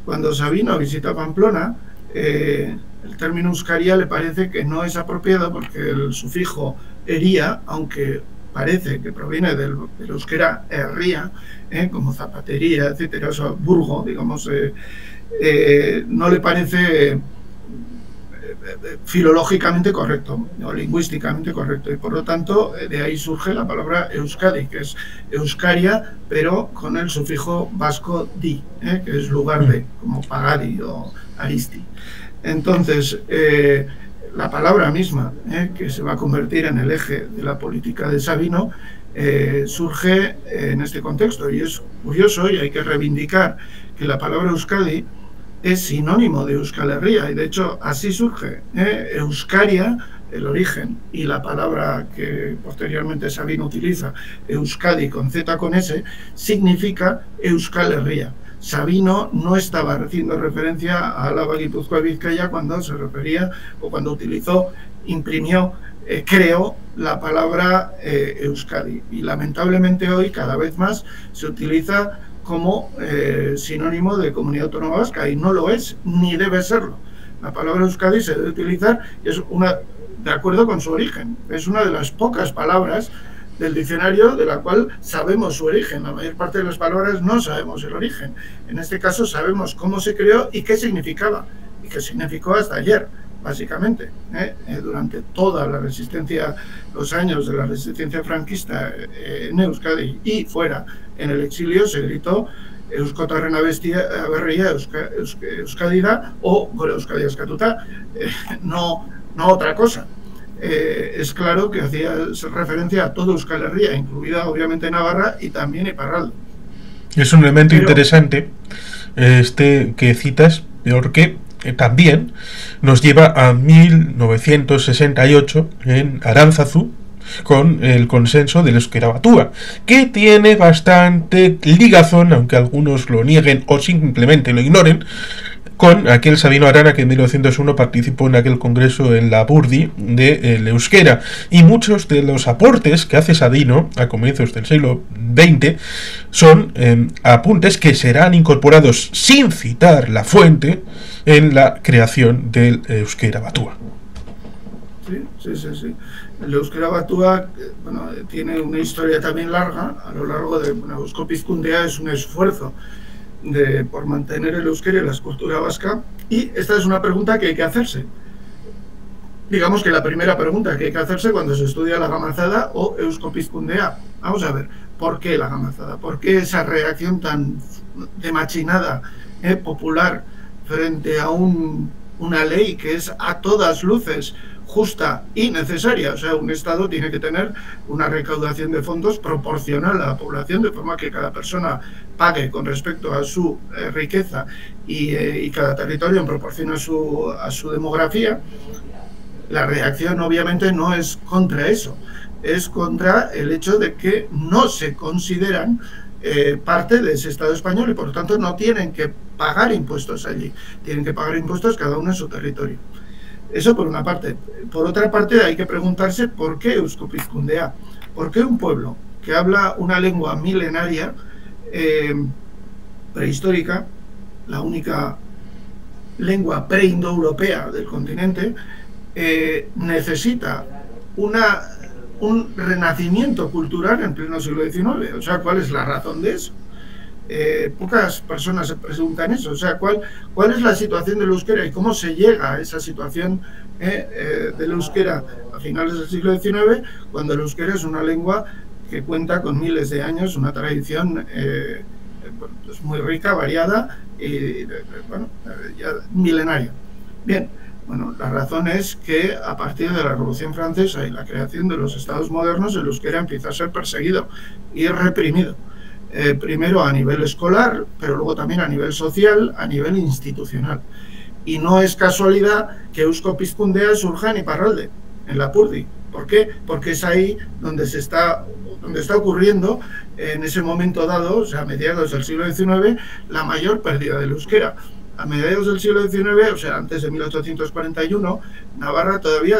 Cuando Sabino visita Pamplona, el término Euskaria le parece que no es apropiado porque el sufijo ería, aunque parece que proviene del euskera herría, como zapatería, etcétera, o sea, burgo, digamos, no le parece filológicamente correcto o lingüísticamente correcto, y por lo tanto de ahí surge la palabra Euskadi, que es Euskaria, pero con el sufijo vasco di, que es lugar de, como Pagadi o Aristi. Entonces, la palabra misma, que se va a convertir en el eje de la política de Sabino, surge en este contexto, y es curioso, y hay que reivindicar que la palabra Euskadi es sinónimo de Euskal Herria, y de hecho así surge. Euskaria, el origen, y la palabra que posteriormente Sabino utiliza, Euskadi con Z con S, significa Euskal Herria. Sabino no estaba haciendo referencia a Álava, Guipúzcoa y Vizcaya cuando se refería, o cuando utilizó, imprimió, creó la palabra Euskadi, y lamentablemente hoy cada vez más se utiliza como sinónimo de Comunidad Autónoma Vasca, y no lo es, ni debe serlo. La palabra Euskadi se debe utilizar, es una, de acuerdo con su origen, es una de las pocas palabras del diccionario de la cual sabemos su origen. La mayor parte de las palabras no sabemos el origen. En este caso sabemos cómo se creó y qué significaba, y qué significó hasta ayer, básicamente. Durante toda la resistencia, los años de la resistencia franquista en Euskadi y fuera, en el exilio, se gritó Euskotarren aberria Euskadira o Gora Euskadi Eskatuta, no otra cosa. Es claro que hacía referencia a todo Euskal Herria, incluida obviamente Navarra y también Iparralde. Es un elemento interesante que citas, porque también nos lleva a 1968 en Aránzazu, con el consenso del euskera batúa, que tiene bastante ligazón, aunque algunos lo nieguen o simplemente lo ignoren, con aquel Sabino Arana que en 1901 participó en aquel congreso en la Burdi del euskera, y muchos de los aportes que hace Sabino a comienzos del siglo XX son apuntes que serán incorporados sin citar la fuente en la creación del euskera batúa. Sí. El euskera batúa, bueno, tiene una historia también larga. A lo largo de Eusko Pizkundea es un esfuerzo por mantener el euskera y la cultura vasca, y esta es una pregunta que hay que hacerse. Digamos que la primera pregunta que hay que hacerse cuando se estudia la gamarza o Eusko Pizkundea. Vamos a ver, ¿por qué la gamarza? ¿Por qué esa reacción tan de machinada popular frente a una ley que es a todas luces justa y necesaria? O sea, un Estado tiene que tener una recaudación de fondos proporcional a la población, de forma que cada persona pague con respecto a su riqueza y cada territorio en proporción a su demografía. La reacción obviamente no es contra eso, es contra el hecho de que no se consideran parte de ese Estado español, y por lo tanto no tienen que pagar impuestos allí, tienen que pagar impuestos cada uno en su territorio. Eso por una parte. Por otra parte, hay que preguntarse por qué Eusko Pizkundea. ¿Por qué un pueblo que habla una lengua milenaria, prehistórica, la única lengua preindoeuropea del continente, necesita un renacimiento cultural en pleno siglo XIX? O sea, ¿cuál es la razón de eso? Pocas personas se preguntan eso. O sea, ¿cuál es la situación del euskera y cómo se llega a esa situación del euskera a finales del siglo XIX, cuando el euskera es una lengua que cuenta con miles de años, una tradición bueno, es muy rica, variada y bueno, ya milenaria. Bien, bueno, la razón es que a partir de la Revolución Francesa y la creación de los estados modernos, el euskera empieza a ser perseguido y reprimido. Primero a nivel escolar, pero luego también a nivel social, a nivel institucional. Y no es casualidad que Eusko Pizkundea surja en Iparralde, en Lapurdi. ¿Por qué? Porque es ahí donde está ocurriendo en ese momento dado, o sea, a mediados del siglo XIX, la mayor pérdida del euskera. A mediados del siglo XIX, o sea, antes de 1841, Navarra todavía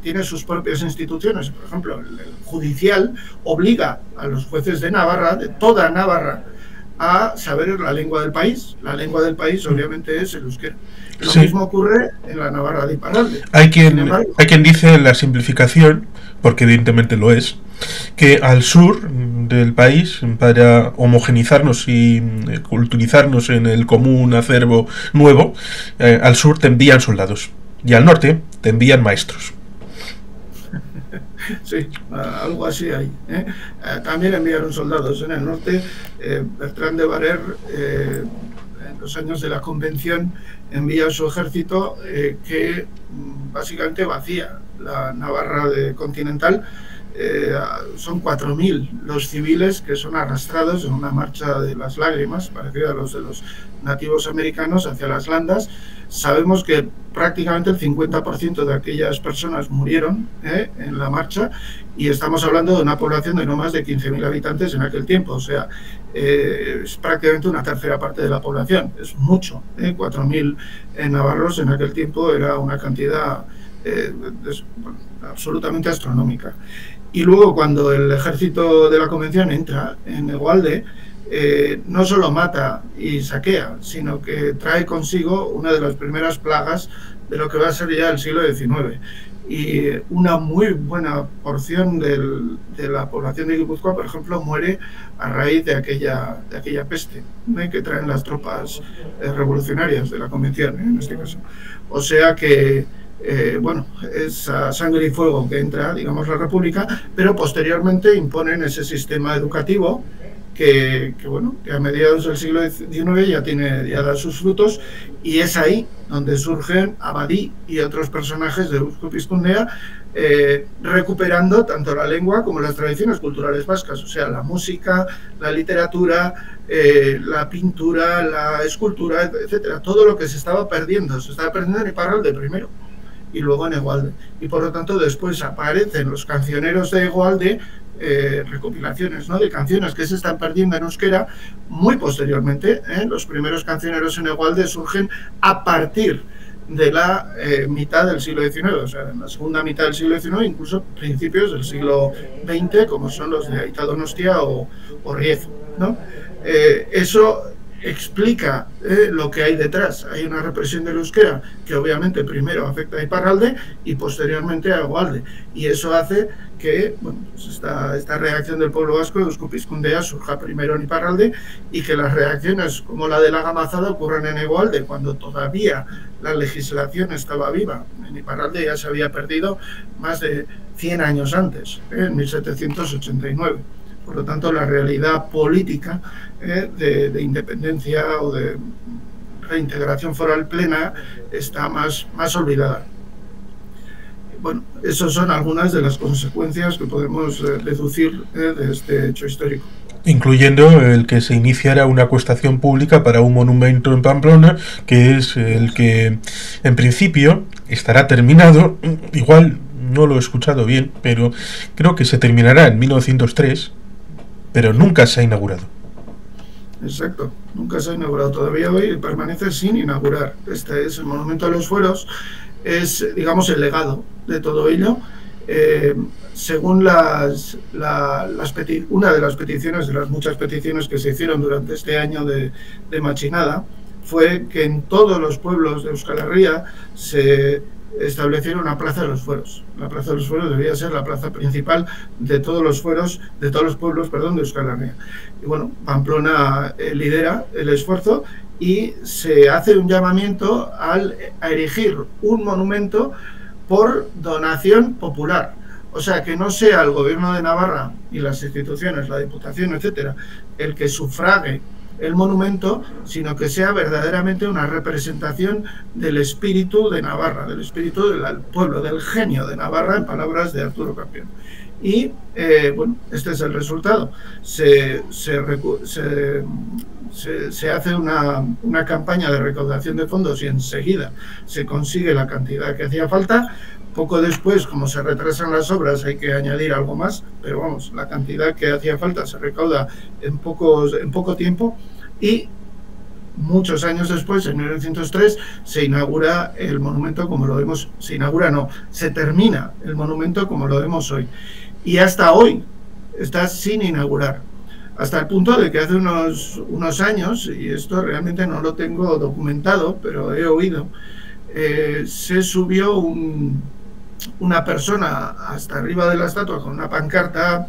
tiene sus propias instituciones. Por ejemplo, el judicial obliga a los jueces de Navarra, de toda Navarra, a saber la lengua del país. La lengua del país, obviamente, es el euskera. Lo mismo ocurre en la Navarra de Iparralde. Hay quien dice la simplificación, porque evidentemente lo es, que al sur del país, para homogenizarnos y culturizarnos en el común acervo nuevo, al sur te envían soldados y al norte te envían maestros. Sí, algo así hay. También enviaron soldados en el norte. Bertrand de Barer, en los años de la Convención, envía su ejército que básicamente vacía la Navarra continental. Son 4.000 los civiles que son arrastrados en una marcha de las lágrimas, parecida a los de los nativos americanos, hacia las landas. Sabemos que prácticamente el 50% de aquellas personas murieron en la marcha, y estamos hablando de una población de no más de 15.000 habitantes en aquel tiempo, o sea, es prácticamente una tercera parte de la población, es mucho, 4.000 navarros en aquel tiempo era una cantidad absolutamente astronómica. Y luego, cuando el ejército de la Convención entra en Egualde, no solo mata y saquea, sino que trae consigo una de las primeras plagas de lo que va a ser ya el siglo XIX. Y una muy buena porción de la población de Guipúzcoa, por ejemplo, muere a raíz de aquella peste que traen las tropas revolucionarias de la Convención, en este caso. O sea que bueno, es a sangre y fuego que entra, digamos, la República, pero posteriormente imponen ese sistema educativo que a mediados del siglo XIX ya da sus frutos, y es ahí donde surgen Abadí y otros personajes de Eusko Pizkundea, recuperando tanto la lengua como las tradiciones culturales vascas, o sea, la música, la literatura, la pintura, la escultura, etcétera. Todo lo que se estaba perdiendo en Iparralde primero y luego en Egualde. Y por lo tanto después aparecen los cancioneros de Egualde, recopilaciones, ¿no?, de canciones que se están perdiendo en euskera muy posteriormente. Los primeros cancioneros en Egualde surgen a partir de la mitad del siglo XIX, o sea, en la segunda mitad del siglo XIX, incluso principios del siglo XX, como son los de Aita Donostia o Riezo, ¿no? Eso explica lo que hay detrás. Hay una represión del euskera que obviamente primero afecta a Iparralde y posteriormente a Egualde, y eso hace que, bueno, pues esta reacción del pueblo vasco de Eusko Pizkundea surja primero en Iparralde, y que las reacciones como la de la gamazada ocurran en Egualde cuando todavía la legislación estaba viva. En Iparralde ya se había perdido más de 100 años antes, en 1789. Por lo tanto, la realidad política de independencia o de reintegración foral plena está más olvidada. Bueno, esas son algunas de las consecuencias que podemos deducir de este hecho histórico. Incluyendo el que se iniciara una acuestación pública para un monumento en Pamplona, que es el que en principio estará terminado. Igual no lo he escuchado bien, pero creo que se terminará en 1903, pero nunca se ha inaugurado. Exacto, nunca se ha inaugurado. Todavía hoy permanece sin inaugurar. Este es el Monumento a los Fueros, es, digamos, el legado de todo ello. Según una de las peticiones, de las muchas peticiones que se hicieron durante este año de machinada, fue que en todos los pueblos de Euskal Herria se estableciera una plaza de los fueros. La plaza de los fueros debía ser la plaza principal de todos los fueros, de todos los pueblos, de Euskal Herria. Y bueno, Pamplona lidera el esfuerzo y se hace un llamamiento a erigir un monumento por donación popular. O sea, que no sea el gobierno de Navarra y las instituciones, la Diputación, etcétera, el que sufrague el monumento, sino que sea verdaderamente una representación del espíritu de Navarra, del espíritu del pueblo, del genio de Navarra, en palabras de Arturo Campión. Y bueno, este es el resultado. Se hace una campaña de recaudación de fondos y enseguida se consigue la cantidad que hacía falta. Poco después, como se retrasan las obras, hay que añadir algo más, pero vamos, la cantidad que hacía falta se recauda en poco tiempo, y muchos años después, en 1903, se inaugura el monumento como lo vemos. Se termina el monumento como lo vemos hoy. Y hasta hoy está sin inaugurar. Hasta el punto de que hace unos años, y esto realmente no lo tengo documentado, pero he oído, se subió una persona hasta arriba de la estatua con una pancarta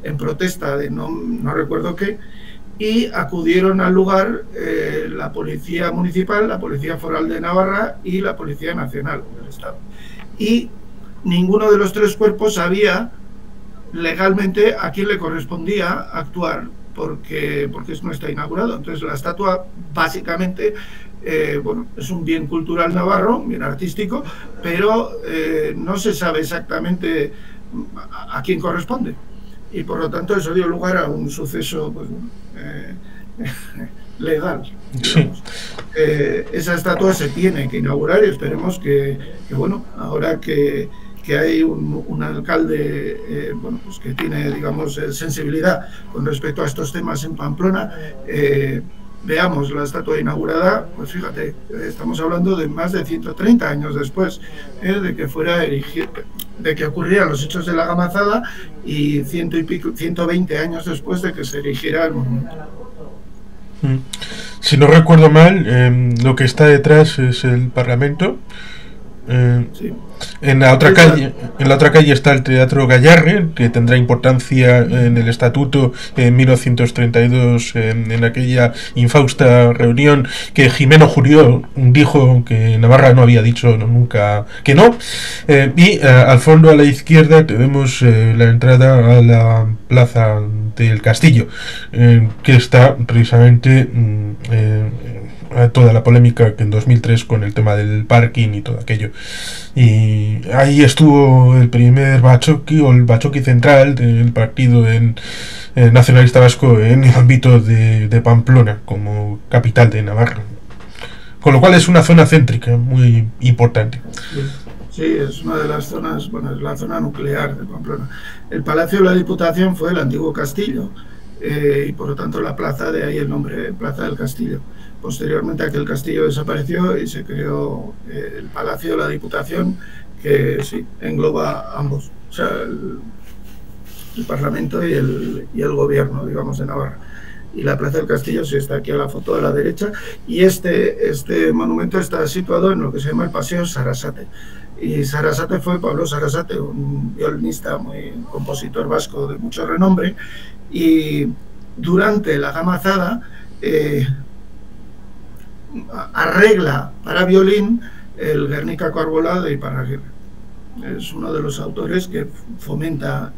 en protesta de no recuerdo qué, y acudieron al lugar la Policía Municipal, la Policía Foral de Navarra y la Policía Nacional del Estado. Y ninguno de los tres cuerpos sabía legalmente a quién le correspondía actuar, porque no está inaugurado. Entonces la estatua básicamente bueno, es un bien cultural navarro, bien artístico, pero no se sabe exactamente a quién corresponde, y por lo tanto eso dio lugar a un suceso, pues, legal, digamos. Esa estatua se tiene que inaugurar, y esperemos que bueno, ahora que hay un alcalde bueno, pues que tiene, digamos, sensibilidad con respecto a estos temas en Pamplona, veamos la estatua inaugurada. Pues fíjate, estamos hablando de más de 130 años después de que fuera erigida, de que ocurrieran los hechos de la Gamazada, y 120 años después de que se erigiera el monumento. Si no recuerdo mal, lo que está detrás es el Parlamento. Sí. En la otra calle está el Teatro Gallarre, que tendrá importancia en el estatuto en 1932, en aquella infausta reunión que Jimeno Jurió dijo que Navarra no había dicho nunca que no. Y al fondo, a la izquierda, tenemos la entrada a la Plaza del Castillo, que está precisamente toda la polémica que en 2003 con el tema del parking y todo aquello. Y ahí estuvo el primer bachoqui, o el bachoqui central del partido nacionalista vasco en el ámbito de Pamplona, como capital de Navarra. Con lo cual es una zona céntrica muy importante. Sí, es una de las zonas, bueno, es la zona nuclear de Pamplona. El Palacio de la Diputación fue el antiguo castillo, y por lo tanto la plaza, de ahí el nombre, Plaza del Castillo. Posteriormente aquel castillo desapareció y se creó el Palacio de la Diputación, que sí, engloba ambos, o sea, el Parlamento y el Gobierno, digamos, de Navarra. Y la Plaza del Castillo sí está aquí a la foto de la derecha, y este monumento está situado en lo que se llama el Paseo Sarasate. Y Sarasate fue Pablo Sarasate, un violinista, compositor vasco de mucho renombre, y durante la Gamazada arregla para violín el Guernica Arbolada de Iparraguirre. Es uno de los autores que fomenta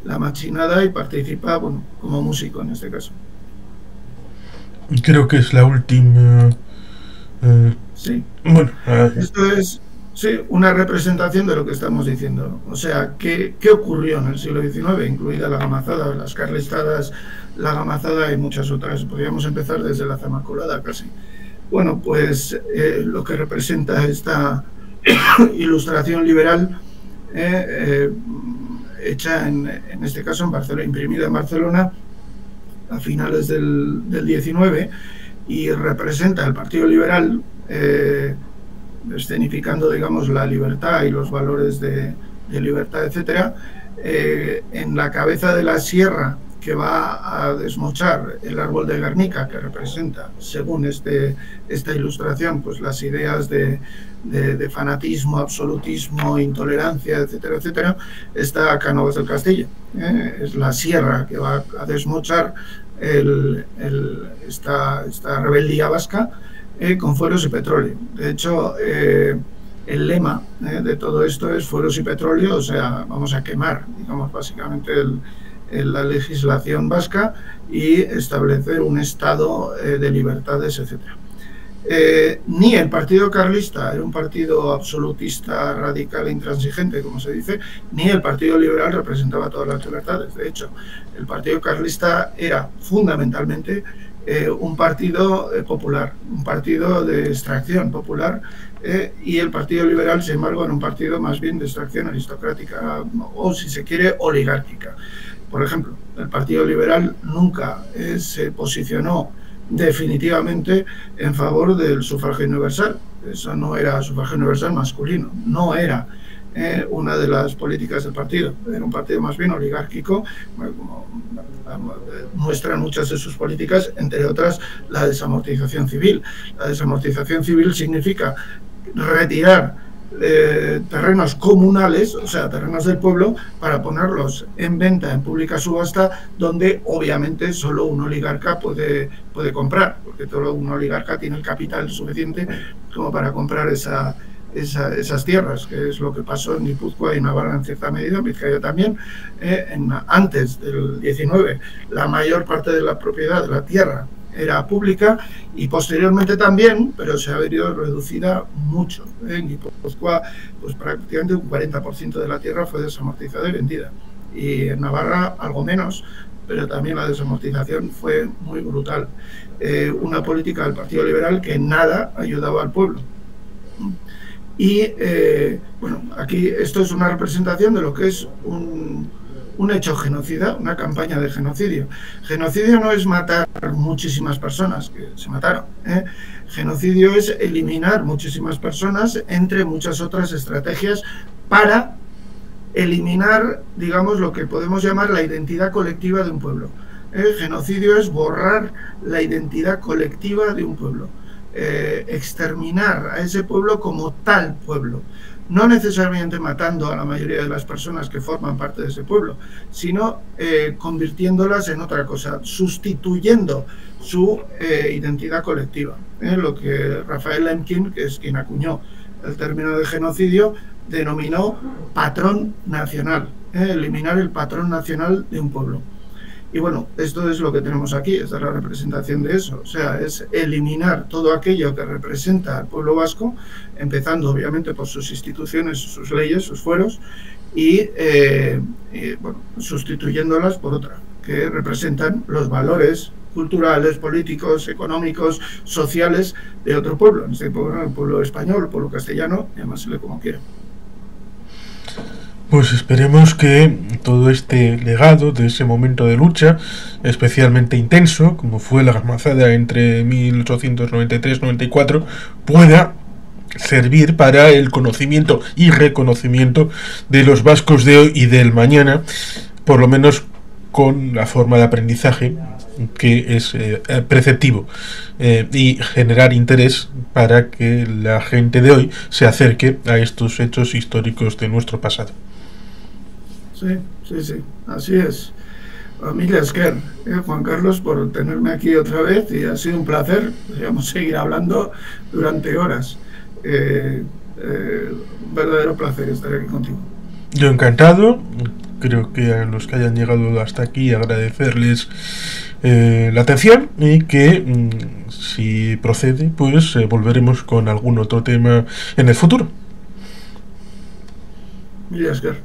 la machinada y participa, bueno, como músico en este caso. Creo que es la última. Sí. Bueno, esto es, sí, una representación de lo que estamos diciendo. O sea, ¿qué ocurrió en el siglo XIX? Incluida la Gamazada, las carlistadas, la Gamazada y muchas otras. Podríamos empezar desde la Zamacolada casi. Bueno, pues lo que representa esta ilustración liberal, hecha en este caso en Barcelona, imprimida en Barcelona a finales del 19, y representa el Partido Liberal, escenificando, digamos, la libertad y los valores de libertad, etcétera, en la cabeza de la sierra que va a desmochar el árbol de Guernica, que representa, según esta ilustración, pues las ideas de fanatismo, absolutismo, intolerancia, etcétera, etcétera, está Cánovas del Castillo. Es la sierra que va a desmochar esta rebeldía vasca, con fueros y petróleo. De hecho, el lema de todo esto es fueros y petróleo, o sea, vamos a quemar, digamos, básicamente la legislación vasca y establecer un estado de libertades, etcétera. Ni el Partido Carlista era un partido absolutista, radical e intransigente, como se dice, ni el Partido Liberal representaba todas las libertades. De hecho, el Partido Carlista era fundamentalmente un partido popular, un partido de extracción popular, y el Partido Liberal, sin embargo, era un partido más bien de extracción aristocrática o, si se quiere, oligárquica. Por ejemplo, el Partido Liberal nunca se posicionó definitivamente en favor del sufragio universal. Eso no era sufragio universal masculino, no era una de las políticas del partido. Era un partido más bien oligárquico, como muestran muchas de sus políticas, entre otras la desamortización civil. La desamortización civil significa retirar terrenos comunales, o sea, terrenos del pueblo, para ponerlos en venta en pública subasta, donde obviamente solo un oligarca puede comprar, porque solo un oligarca tiene el capital suficiente como para comprar esas tierras, que es lo que pasó en Guipúzcoa y Navarra en cierta medida, en Vizcaya también. Antes del 19, la mayor parte de la propiedad de la tierra era pública, y posteriormente también, pero se ha venido reducida mucho. En Guipúzcoa, pues prácticamente un 40% de la tierra fue desamortizada y vendida, y en Navarra algo menos, pero también la desamortización fue muy brutal. Una política del Partido Liberal que en nada ayudaba al pueblo. Y bueno, aquí esto es una representación de lo que es un hecho genocida, una campaña de genocidio. Genocidio no es matar muchísimas personas, que se mataron. Genocidio es eliminar muchísimas personas, entre muchas otras estrategias, para eliminar, digamos, lo que podemos llamar la identidad colectiva de un pueblo. Genocidio es borrar la identidad colectiva de un pueblo, exterminar a ese pueblo como tal pueblo. No necesariamente matando a la mayoría de las personas que forman parte de ese pueblo, sino convirtiéndolas en otra cosa, sustituyendo su identidad colectiva. Lo que Raphael Lemkin, que es quien acuñó el término de genocidio, denominó patrón nacional, eliminar el patrón nacional de un pueblo. Y bueno, esto es lo que tenemos aquí, esta es la representación de eso, o sea, es eliminar todo aquello que representa al pueblo vasco, empezando obviamente por sus instituciones, sus leyes, sus fueros, y bueno, sustituyéndolas por otra, que representan los valores culturales, políticos, económicos, sociales de otro pueblo, en este pueblo, el pueblo español, el pueblo castellano, llamársele como quiera. Pues esperemos que todo este legado de ese momento de lucha, especialmente intenso, como fue la Gamasada entre 1893-94, pueda servir para el conocimiento y reconocimiento de los vascos de hoy y del mañana, por lo menos con la forma de aprendizaje que es preceptivo, y generar interés para que la gente de hoy se acerque a estos hechos históricos de nuestro pasado. Sí, así es. Mil esker, Juan Carlos, por tenerme aquí otra vez, y ha sido un placer. Podríamos seguir hablando durante horas. Un verdadero placer estar aquí contigo. Yo encantado. Creo que a los que hayan llegado hasta aquí agradecerles la atención, y que si procede, pues volveremos con algún otro tema en el futuro. Mil esker.